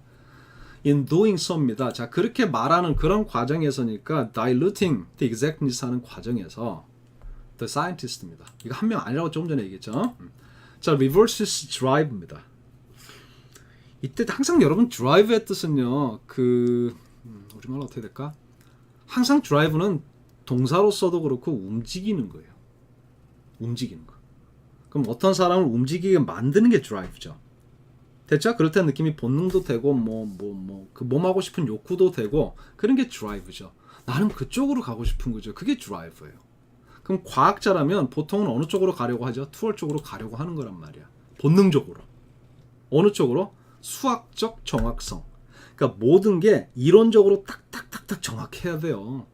in doing so입니다. 자, 그렇게 말하는 그런 과정에서니까 diluting the exactness 하는 과정에서 the scientist입니다. 이거 한 명 아니라고 조금 전에 얘기했죠. 자, reverses drive입니다. 이때 항상 여러분 drive의 뜻은요. 우리말로 어떻게 될까? 항상 drive는 동사로 써도 그렇고 움직이는 거예요. 움직이는 거. 그럼 어떤 사람을 움직이게 만드는 게 drive죠. 됐죠? 그럴 때 느낌이 본능도 되고 그 몸하고 싶은 욕구도 되고 그런 게 drive죠. 나는 그쪽으로 가고 싶은 거죠. 그게 drive예요. 그럼 과학자라면 보통은 어느 쪽으로 가려고 하죠? 투월 쪽으로 가려고 하는 거란 말이야. 본능적으로. 어느 쪽으로? 수학적 정확성. 그러니까 모든 게 이론적으로 딱딱딱딱 정확해야 돼요.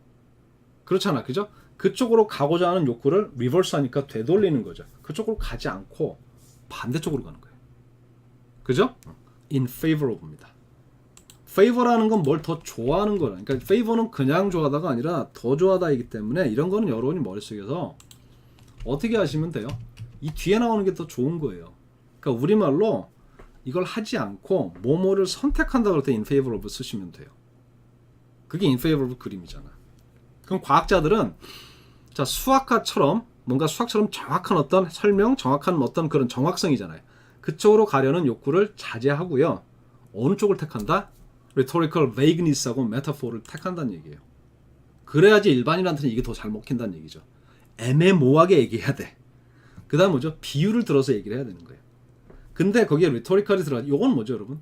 그렇잖아. 그죠? 그쪽으로 가고자 하는 욕구를 리버스 하니까 되돌리는 거죠. 그쪽으로 가지 않고 반대쪽으로 가는 거예요. 그죠? in favor of입니다. favor라는 건 뭘 더 좋아하는 거라. 그러니까 favor는 그냥 좋아하다가 아니라 더 좋아하다이기 때문에 이런 거는 여러분이 머릿속에서 어떻게 하시면 돼요? 이 뒤에 나오는 게 더 좋은 거예요. 그러니까 우리말로 이걸 하지 않고 뭐뭐를 선택한다 그럴 때 in favor of 쓰시면 돼요. 그게 in favor of 그림이잖아. 그럼 과학자들은 자, 수학과처럼 뭔가 수학처럼 정확한 어떤 설명, 정확한 어떤 그런 정확성이잖아요. 그쪽으로 가려는 욕구를 자제하고요. 어느 쪽을 택한다? rhetorical vagueness하고 metaphor를 택한다는 얘기예요. 그래야지 일반인한테는 이게 더 잘 먹힌다는 얘기죠. 애매모호하게 얘기해야 돼. 그 다음 뭐죠? 비유를 들어서 얘기를 해야 되는 거예요. 근데 거기에 rhetorical이 들어가. 이건 뭐죠, 여러분?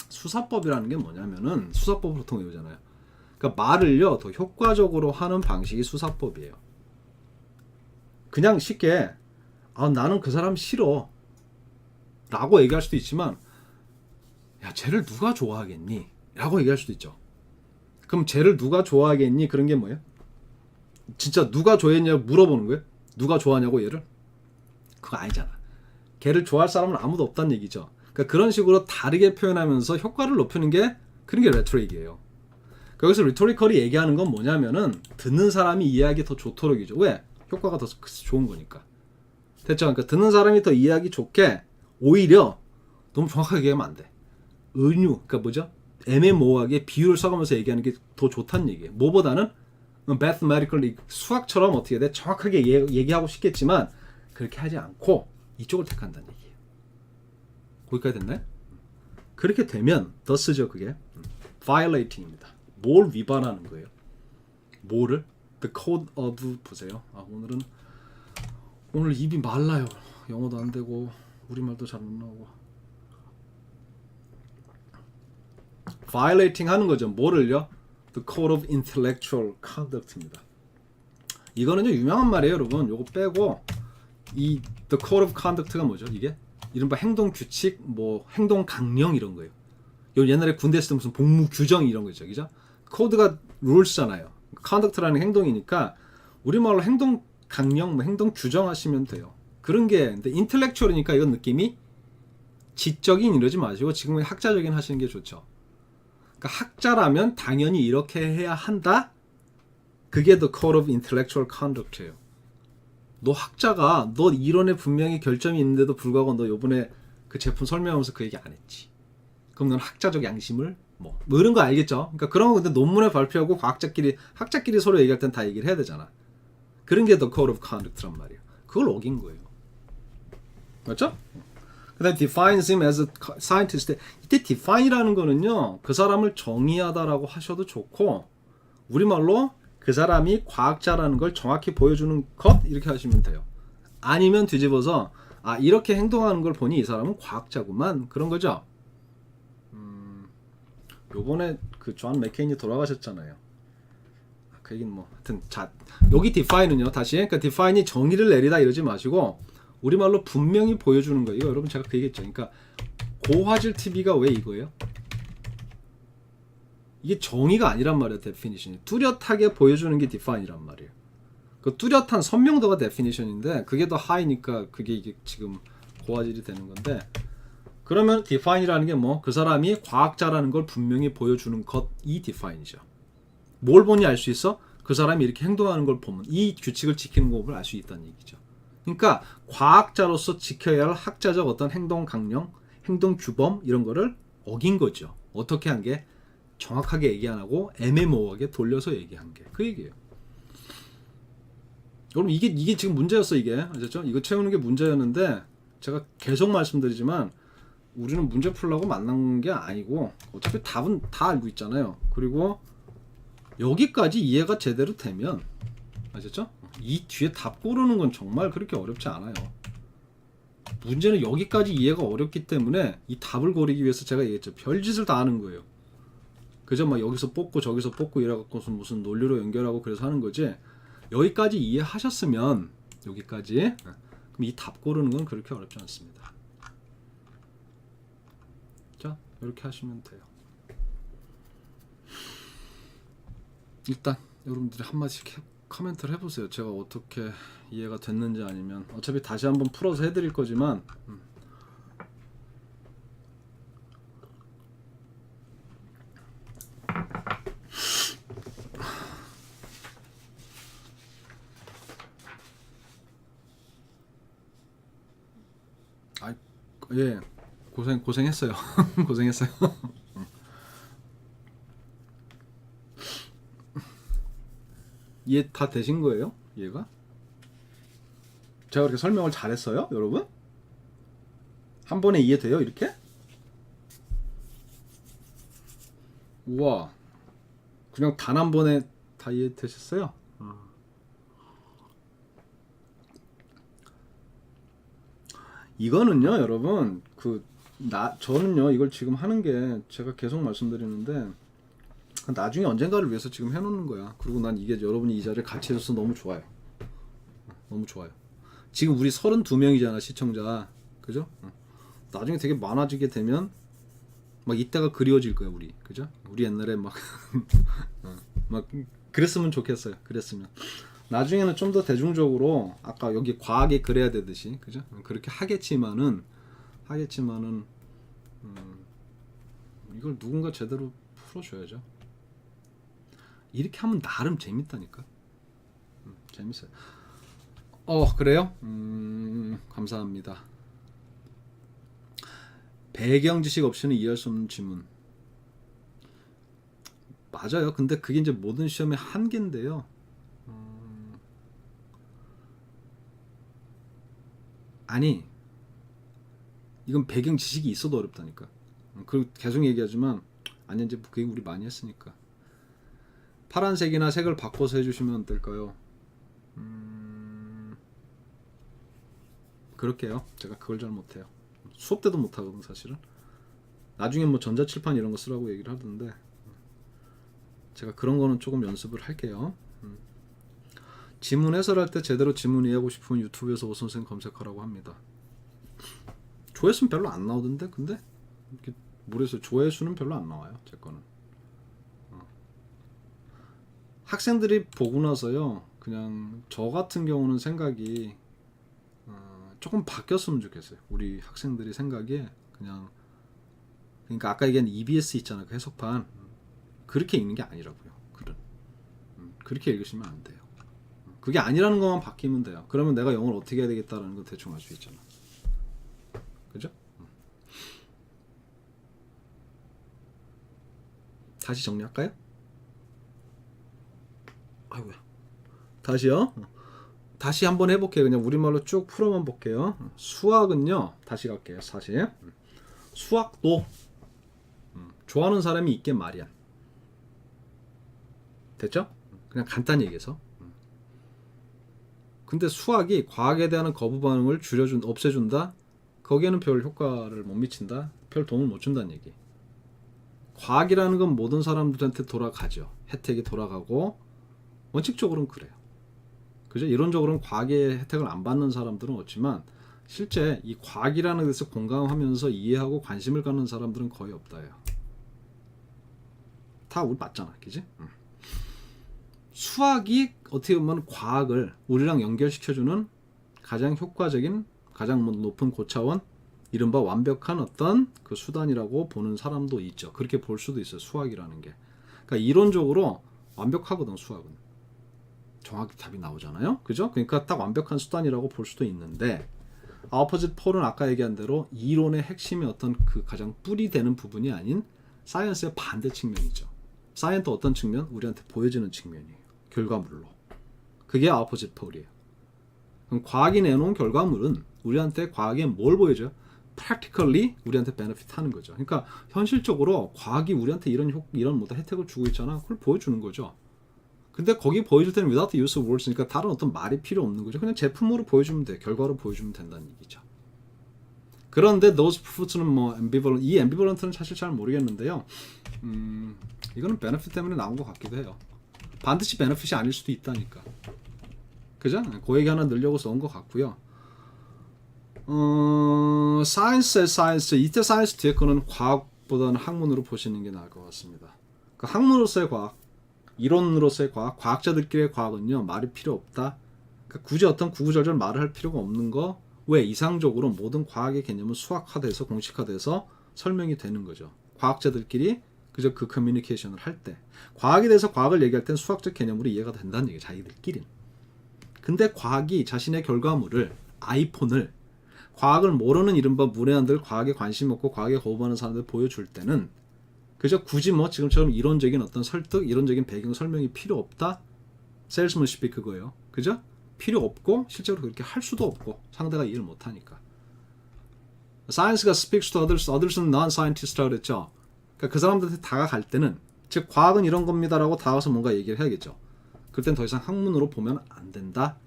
수사법이라는 게 뭐냐면은 수사법을 보통 외우잖아요. 그러니까 말을요 더 효과적으로 하는 방식이 수사법이에요. 그냥 쉽게 나는 그 사람 싫어 라고 얘기할 수도 있지만 야, 쟤를 누가 좋아하겠니? 라고 얘기할 수도 있죠. 그럼 쟤를 누가 좋아하겠니? 그런 게 뭐예요? 진짜 누가 좋아했냐고 물어보는 거예요? 누가 좋아하냐고 얘를? 그거 아니잖아. 걔를 좋아할 사람은 아무도 없다는 얘기죠. 그러니까 그런 식으로 다르게 표현하면서 효과를 높이는 게 그런 게 레토릭이에요. 여기서 리토리컬이 얘기하는 건 뭐냐면은 듣는 사람이 이해하기 더 좋도록이죠. 왜? 효과가 더 좋은 거니까. 됐죠? 그러니까 듣는 사람이 더 이해하기 좋게 오히려 너무 정확하게 얘기하면 안 돼. 은유, 그러니까 뭐죠? 애매모호하게 비유를 써가면서 얘기하는 게 더 좋다는 얘기예요. 뭐보다는 mathematically 수학처럼 어떻게 돼? 정확하게 얘기하고 싶겠지만 그렇게 하지 않고 이쪽을 택한다는 얘기예요. 거기까지 됐나요? 그렇게 되면 thus죠 그게 violating입니다. 뭘 위반하는 거예요? 뭐를? The code of 보세요. 오늘 입이 말라요. 영어도 안 되고 우리말도 잘 못 나오고. violating 하는 거죠. 뭐를요? The code of intellectual conduct입니다. 이거는요 유명한 말이에요, 여러분. 요거 빼고 이 the code of conduct가 뭐죠? 이게 이른바 행동 규칙, 뭐 행동 강령 이런 거예요. 요 옛날에 군대 있을 때 무슨 복무 규정 이런 거죠, 그죠? 코드가 룰스잖아요. conduct라는 행동이니까 우리말로 행동 강령, 뭐 행동 규정 하시면 돼요. 그런 게 근데 intellectual이니까 이건 느낌이 지적인 이러지 마시고 지금 학자적인 하시는 게 좋죠. 그러니까 학자라면 당연히 이렇게 해야 한다. 그게 the code of intellectual conduct예요. 너 학자가 너 이론에 분명히 결점이 있는데도 불구하고 너 요번에 그 제품 설명하면서 그 얘기 안 했지. 그럼 넌 학자적 양심을 뭐 이런 거 알겠죠? 그러니까 그런 거 근데 논문에 발표하고 학자끼리 서로 얘기할 땐 다 얘기를 해야 되잖아. 그런 게 the code of conduct란 말이에요. 그걸 어긴 거예요. 맞죠? 그다음 defines him as a scientist. 이때 define이라는 거는요, 그 사람을 정의하다라고 하셔도 좋고, 우리말로 그 사람이 과학자라는 걸 정확히 보여주는 것 이렇게 하시면 돼요. 아니면 뒤집어서 이렇게 행동하는 걸 보니 이 사람은 과학자구만 그런 거죠. 요번에 그 존 맥케인이 돌아가셨잖아요. 그 얘기는 뭐 하여튼 자 여기 define은요 다시 그러니까 define이 정의를 내리다 이러지 마시고 우리말로 분명히 보여주는 거예요. 이거 여러분 제가 그 얘기했죠. 그러니까 고화질 TV가 왜 이거예요? 이게 정의가 아니란 말이에요. definition이 뚜렷하게 보여주는 게 define이란 말이에요. 그 뚜렷한 선명도가 definition인데 그게 더 high니까 그게 이게 지금 고화질이 되는 건데 그러면 define이라는 게 뭐 그 사람이 과학자라는 걸 분명히 보여주는 것이 define이죠. 뭘 보니 알 수 있어? 그 사람이 이렇게 행동하는 걸 보면 이 규칙을 지키는 법을 알 수 있다는 얘기죠. 그러니까 과학자로서 지켜야 할 학자적 어떤 행동 강령, 행동 규범 이런 거를 어긴 거죠. 어떻게 한 게? 정확하게 얘기 안 하고 애매모호하게 돌려서 얘기한 게 그 얘기예요. 여러분 이게 지금 문제였어 이게 아셨죠? 이거 채우는 게 문제였는데 제가 계속 말씀드리지만 우리는 문제 풀려고 만난 게 아니고 어차피 답은 다 알고 있잖아요. 그리고 여기까지 이해가 제대로 되면 아셨죠? 이 뒤에 답 고르는 건 정말 그렇게 어렵지 않아요. 문제는 여기까지 이해가 어렵기 때문에 이 답을 고르기 위해서 제가 얘기했죠. 별짓을 다 하는 거예요. 그저 막 여기서 뽑고 저기서 뽑고 이래갖고 무슨 논리로 연결하고 그래서 하는 거지. 여기까지 이해하셨으면 여기까지 그럼 이 답 고르는 건 그렇게 어렵지 않습니다. 자 이렇게 하시면 돼요. 일단 여러분들이 한마디씩 코멘트를 해보세요. 제가 어떻게 이해가 됐는지 아니면 어차피 다시 한번 풀어서 해드릴 거지만 예 고생했어요. 고생했어요. 이해 다 되신 거예요? 이해가? 제가 그렇게 설명을 잘했어요, 여러분? 한 번에 이해돼요, 이렇게? 우와, 그냥 단 한 번에 다 이해되셨어요? 이거는요, 여러분, 저는요, 이걸 지금 하는 게 제가 계속 말씀드리는데 나중에 언젠가를 위해서 지금 해놓는 거야. 그리고 난 이게 여러분이 이 자리를 같이 해줘서 너무 좋아요. 너무 좋아요. 지금 우리 32명이잖아 시청자, 그죠? 나중에 되게 많아지게 되면 막 이때가 그리워질 거야 우리, 그죠? 우리 옛날에 막 그랬으면 좋겠어요. 그랬으면 나중에는 좀 더 대중적으로 아까 여기 과학이 그래야 되듯이, 그죠? 그렇게 하겠지만은 이걸 누군가 제대로 풀어줘야죠. 이렇게 하면 나름 재밌다니까. 재밌어요. 그래요? 감사합니다. 배경 지식 없이는 이해할 수 없는 지문. 맞아요. 근데 그게 이제 모든 시험의 한계인데요. 아니, 이건 배경 지식이 있어도 어렵다니까. 그리고 계속 얘기하지만 아니 이제 그게 우리 많이 했으니까. 파란색이나 색을 바꿔서 해주시면 어떨까요? 그럴게요. 제가 그걸 잘 못해요. 수업 때도 못하거든 사실은. 나중에 뭐 전자칠판 이런 거 쓰라고 얘기를 하던데 제가 그런 거는 조금 연습을 할게요. 지문 해설할 때 제대로 지문 이해하고 싶으면 유튜브에서 오선생 검색하라고 합니다. 조회수는 별로 안 나오던데 근데 이렇게 모르겠어요. 조회수는 별로 안 나와요 제 거는. 학생들이 보고 나서요 그냥 저 같은 경우는 생각이 조금 바뀌었으면 좋겠어요. 우리 학생들이 생각이 그냥 그러니까 아까 얘기한 EBS 있잖아요. 그 해석판 그렇게 읽는 게 아니라고요. 그렇게 읽으시면 안 돼요. 그게 아니라는 것만 바뀌면 돼요. 그러면 내가 영어를 어떻게 해야 되겠다라는 거 대충 알 수 있잖아. 그죠? 다시 정리할까요? 아이고야. 다시요. 다시 한번 해볼게요. 그냥 우리말로 쭉 풀어만 볼게요. 수학은요, 다시 갈게요. 사실 수학도 좋아하는 사람이 있게 말이야. 됐죠? 그냥 간단히 얘기해서. 근데 수학이 과학에 대한 거부 반응을 없애준다? 거기에는 별 효과를 못 미친다? 별 도움을 못 준다는 얘기. 과학이라는 건 모든 사람들한테 돌아가죠. 혜택이 돌아가고 원칙적으로는 그래요. 그죠? 이론적으로는 과학의 혜택을 안 받는 사람들은 없지만 실제 이 과학이라는 데서 공감하면서 이해하고 관심을 갖는 사람들은 거의 없다요. 다 우리 맞잖아, 그지? 수학이 어떻게 보면 과학을 우리랑 연결시켜주는 가장 효과적인, 가장 높은 고차원, 이른바 완벽한 어떤 그 수단이라고 보는 사람도 있죠. 그렇게 볼 수도 있어요. 수학이라는 게. 그러니까 이론적으로 완벽하거든, 수학은. 정확히 답이 나오잖아요. 그죠? 그러니까 딱 완벽한 수단이라고 볼 수도 있는데 아웃포짓 폴은 아까 얘기한 대로 이론의 핵심이 어떤 그 가장 뿌리 되는 부분이 아닌 사이언스의 반대 측면이죠. 사이언스 어떤 측면? 우리한테 보여지는 측면이에요. 결과물로. 그게 아웃포짓 폴이에요. 그럼 과학이 내놓은 결과물은 우리한테 과학에 뭘 보여줘요? practically 우리한테 benefit 하는 거죠. 그러니까 현실적으로 과학이 우리한테 이런 뭐다 혜택을 주고 있잖아. 그걸 보여주는 거죠. 근데 거기 보여줄 때는 without the use of words니까 다른 어떤 말이 필요 없는 거죠. 그냥 제품으로 보여주면 돼. 결과로 보여주면 된다는 얘기죠. 그런데 those fruits는 뭐 ambivalent, 이 ambivalent는 사실 잘 모르겠는데요. 이거는 benefit 때문에 나온 것 같기도 해요. 반드시 benefit이 아닐 수도 있다니까. 그죠? 그 얘기 하나 넣으려고 써온 것 같고요. 사이언스 이때 사이언스 뒤에 거는 과학보다는 학문으로 보시는 게 나을 것 같습니다. 그 학문으로서의 과학, 이론으로서의 과학, 과학자들끼리의 과학은요 말이 필요 없다. 그러니까 굳이 어떤 구구절절 말을 할 필요가 없는 거. 왜? 이상적으로 모든 과학의 개념은 수학화돼서 공식화돼서 설명이 되는 거죠. 과학자들끼리 그저 그 커뮤니케이션을 할 때 과학에 대해서 과학을 얘기할 땐 수학적 개념으로 이해가 된다는 얘기예요. 자기들끼리. 근데 과학이 자신의 결과물을 아이폰을 과학을 모르는 이른바 문외한들, 과학에 관심 없고 과학에 거부하는 사람들 보여줄 때는 그저 굳이 뭐 지금처럼 이론적인 어떤 설득, 이론적인 배경 설명이 필요 없다. 세일스맨십이 그거예요. 그죠? 필요 없고 실제로 그렇게 할 수도 없고 상대가 이해를 못하니까. Science가 speaks to others, others는 non-scientist라고 그랬죠. 그러니까 그 사람들한테 다가갈 때는 즉 과학은 이런 겁니다라고 다가와서 뭔가 얘기를 해야겠죠. 그럴 땐 더 이상 학문으로 보면 안 된다.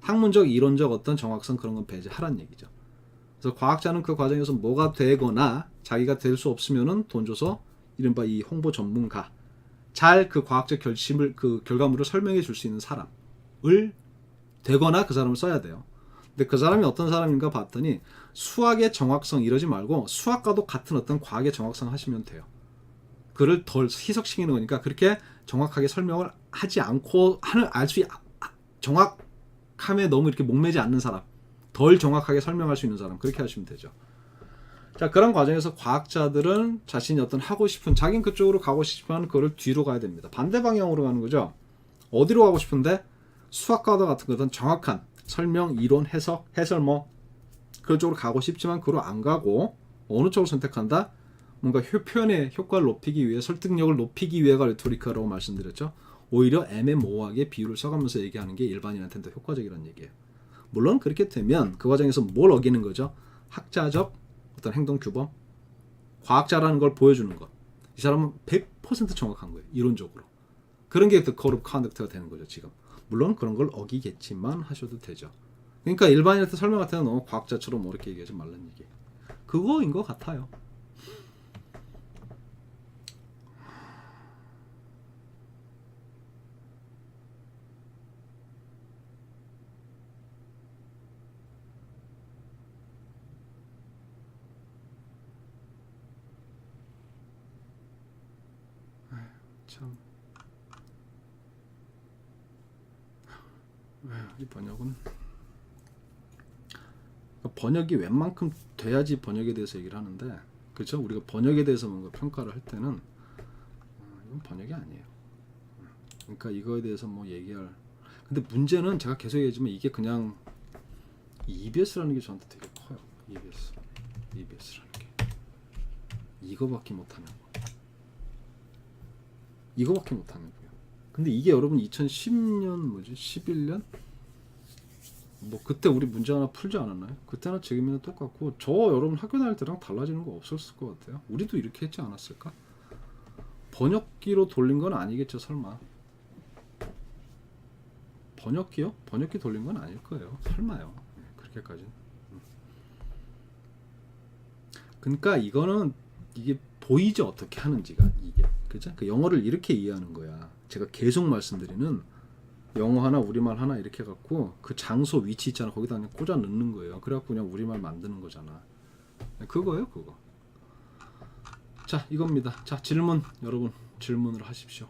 학문적, 이론적 어떤 정확성 그런 건 배제하라는 얘기죠. 그래서 과학자는 그 과정에서 뭐가 되거나 자기가 될 수 없으면은 돈 줘서 이른바 이 홍보 전문가, 잘 그 과학적 그 결과물을 설명해 줄 수 있는 사람을 되거나 그 사람을 써야 돼요. 근데 그 사람이 어떤 사람인가 봤더니 수학의 정확성 이러지 말고 수학과도 같은 어떤 과학의 정확성 하시면 돼요. 그를 덜 희석시키는 거니까 그렇게 정확하게 설명을 하지 않고 정확함에 너무 이렇게 목매지 않는 사람, 덜 정확하게 설명할 수 있는 사람, 그렇게 하시면 되죠. 자, 그런 과정에서 과학자들은 자신이 어떤 하고 싶은, 자긴 그쪽으로 가고 싶으면 그걸 뒤로 가야 됩니다. 반대 방향으로 가는 거죠. 어디로 가고 싶은데 수학과도 같은 것은 정확한 설명, 이론, 해설 그쪽으로 가고 싶지만 그로 안 가고 어느 쪽을 선택한다? 뭔가 표현의 효과를 높이기 위해, 설득력을 높이기 위해가 레토리카라고 말씀드렸죠. 오히려 애매모호하게 비유를 써가면서 얘기하는 게 일반인한테는 더 효과적이라는 얘기예요. 물론 그렇게 되면 그 과정에서 뭘 어기는 거죠? 학자적 어떤 행동 규범, 과학자라는 걸 보여주는 것. 이 사람은 100% 정확한 거예요. 이론적으로. 그런 게 The Code of Conduct가 되는 거죠, 지금. 물론 그런 걸 어기겠지만 하셔도 되죠. 그러니까 일반인한테 설명할 때는 너무 과학자처럼 뭐 이렇게 얘기하지 말라는 얘기. 그거인 것 같아요. 참. 이 번역은 번역이 웬만큼 돼야지 번역에 대해서 얘기를 하는데, 그렇죠? 우리가 번역에 대해서 뭔가 평가를 할 때는 이건 번역이 아니에요. 그러니까 이거에 대해서 뭐 얘기할. 근데 문제는 제가 계속 얘기하지만 이게 그냥 EBS라는 게 저한테 되게 커요. EBS라는 게 이거밖에 못하는 거. 이거밖에 못하는 거예요. 근데 이게 여러분 2010년 11년 뭐 그때 우리 문제 하나 풀지 않았나요? 그때나 지금이나 똑같고 저 여러분 학교 다닐 때랑 달라지는 거 없었을 것 같아요. 우리도 이렇게 했지 않았을까? 번역기로 돌린 건 아니겠죠, 설마. 번역기요? 번역기 돌린 건 아닐 거예요. 설마요. 그렇게까지. 그러니까 이거는 이게 보이죠, 어떻게 하는지가 이게. 그죠? 그 영어를 이렇게 이해하는 거야. 제가 계속 말씀드리는 영어 하나 우리말 하나 이렇게 갖고 그 장소 위치 있잖아. 거기다 그냥 꽂아 넣는 거예요. 그래갖고 그냥 우리말 만드는 거잖아. 그거예요, 그거. 자, 이겁니다. 자, 질문 여러분 질문을 하십시오.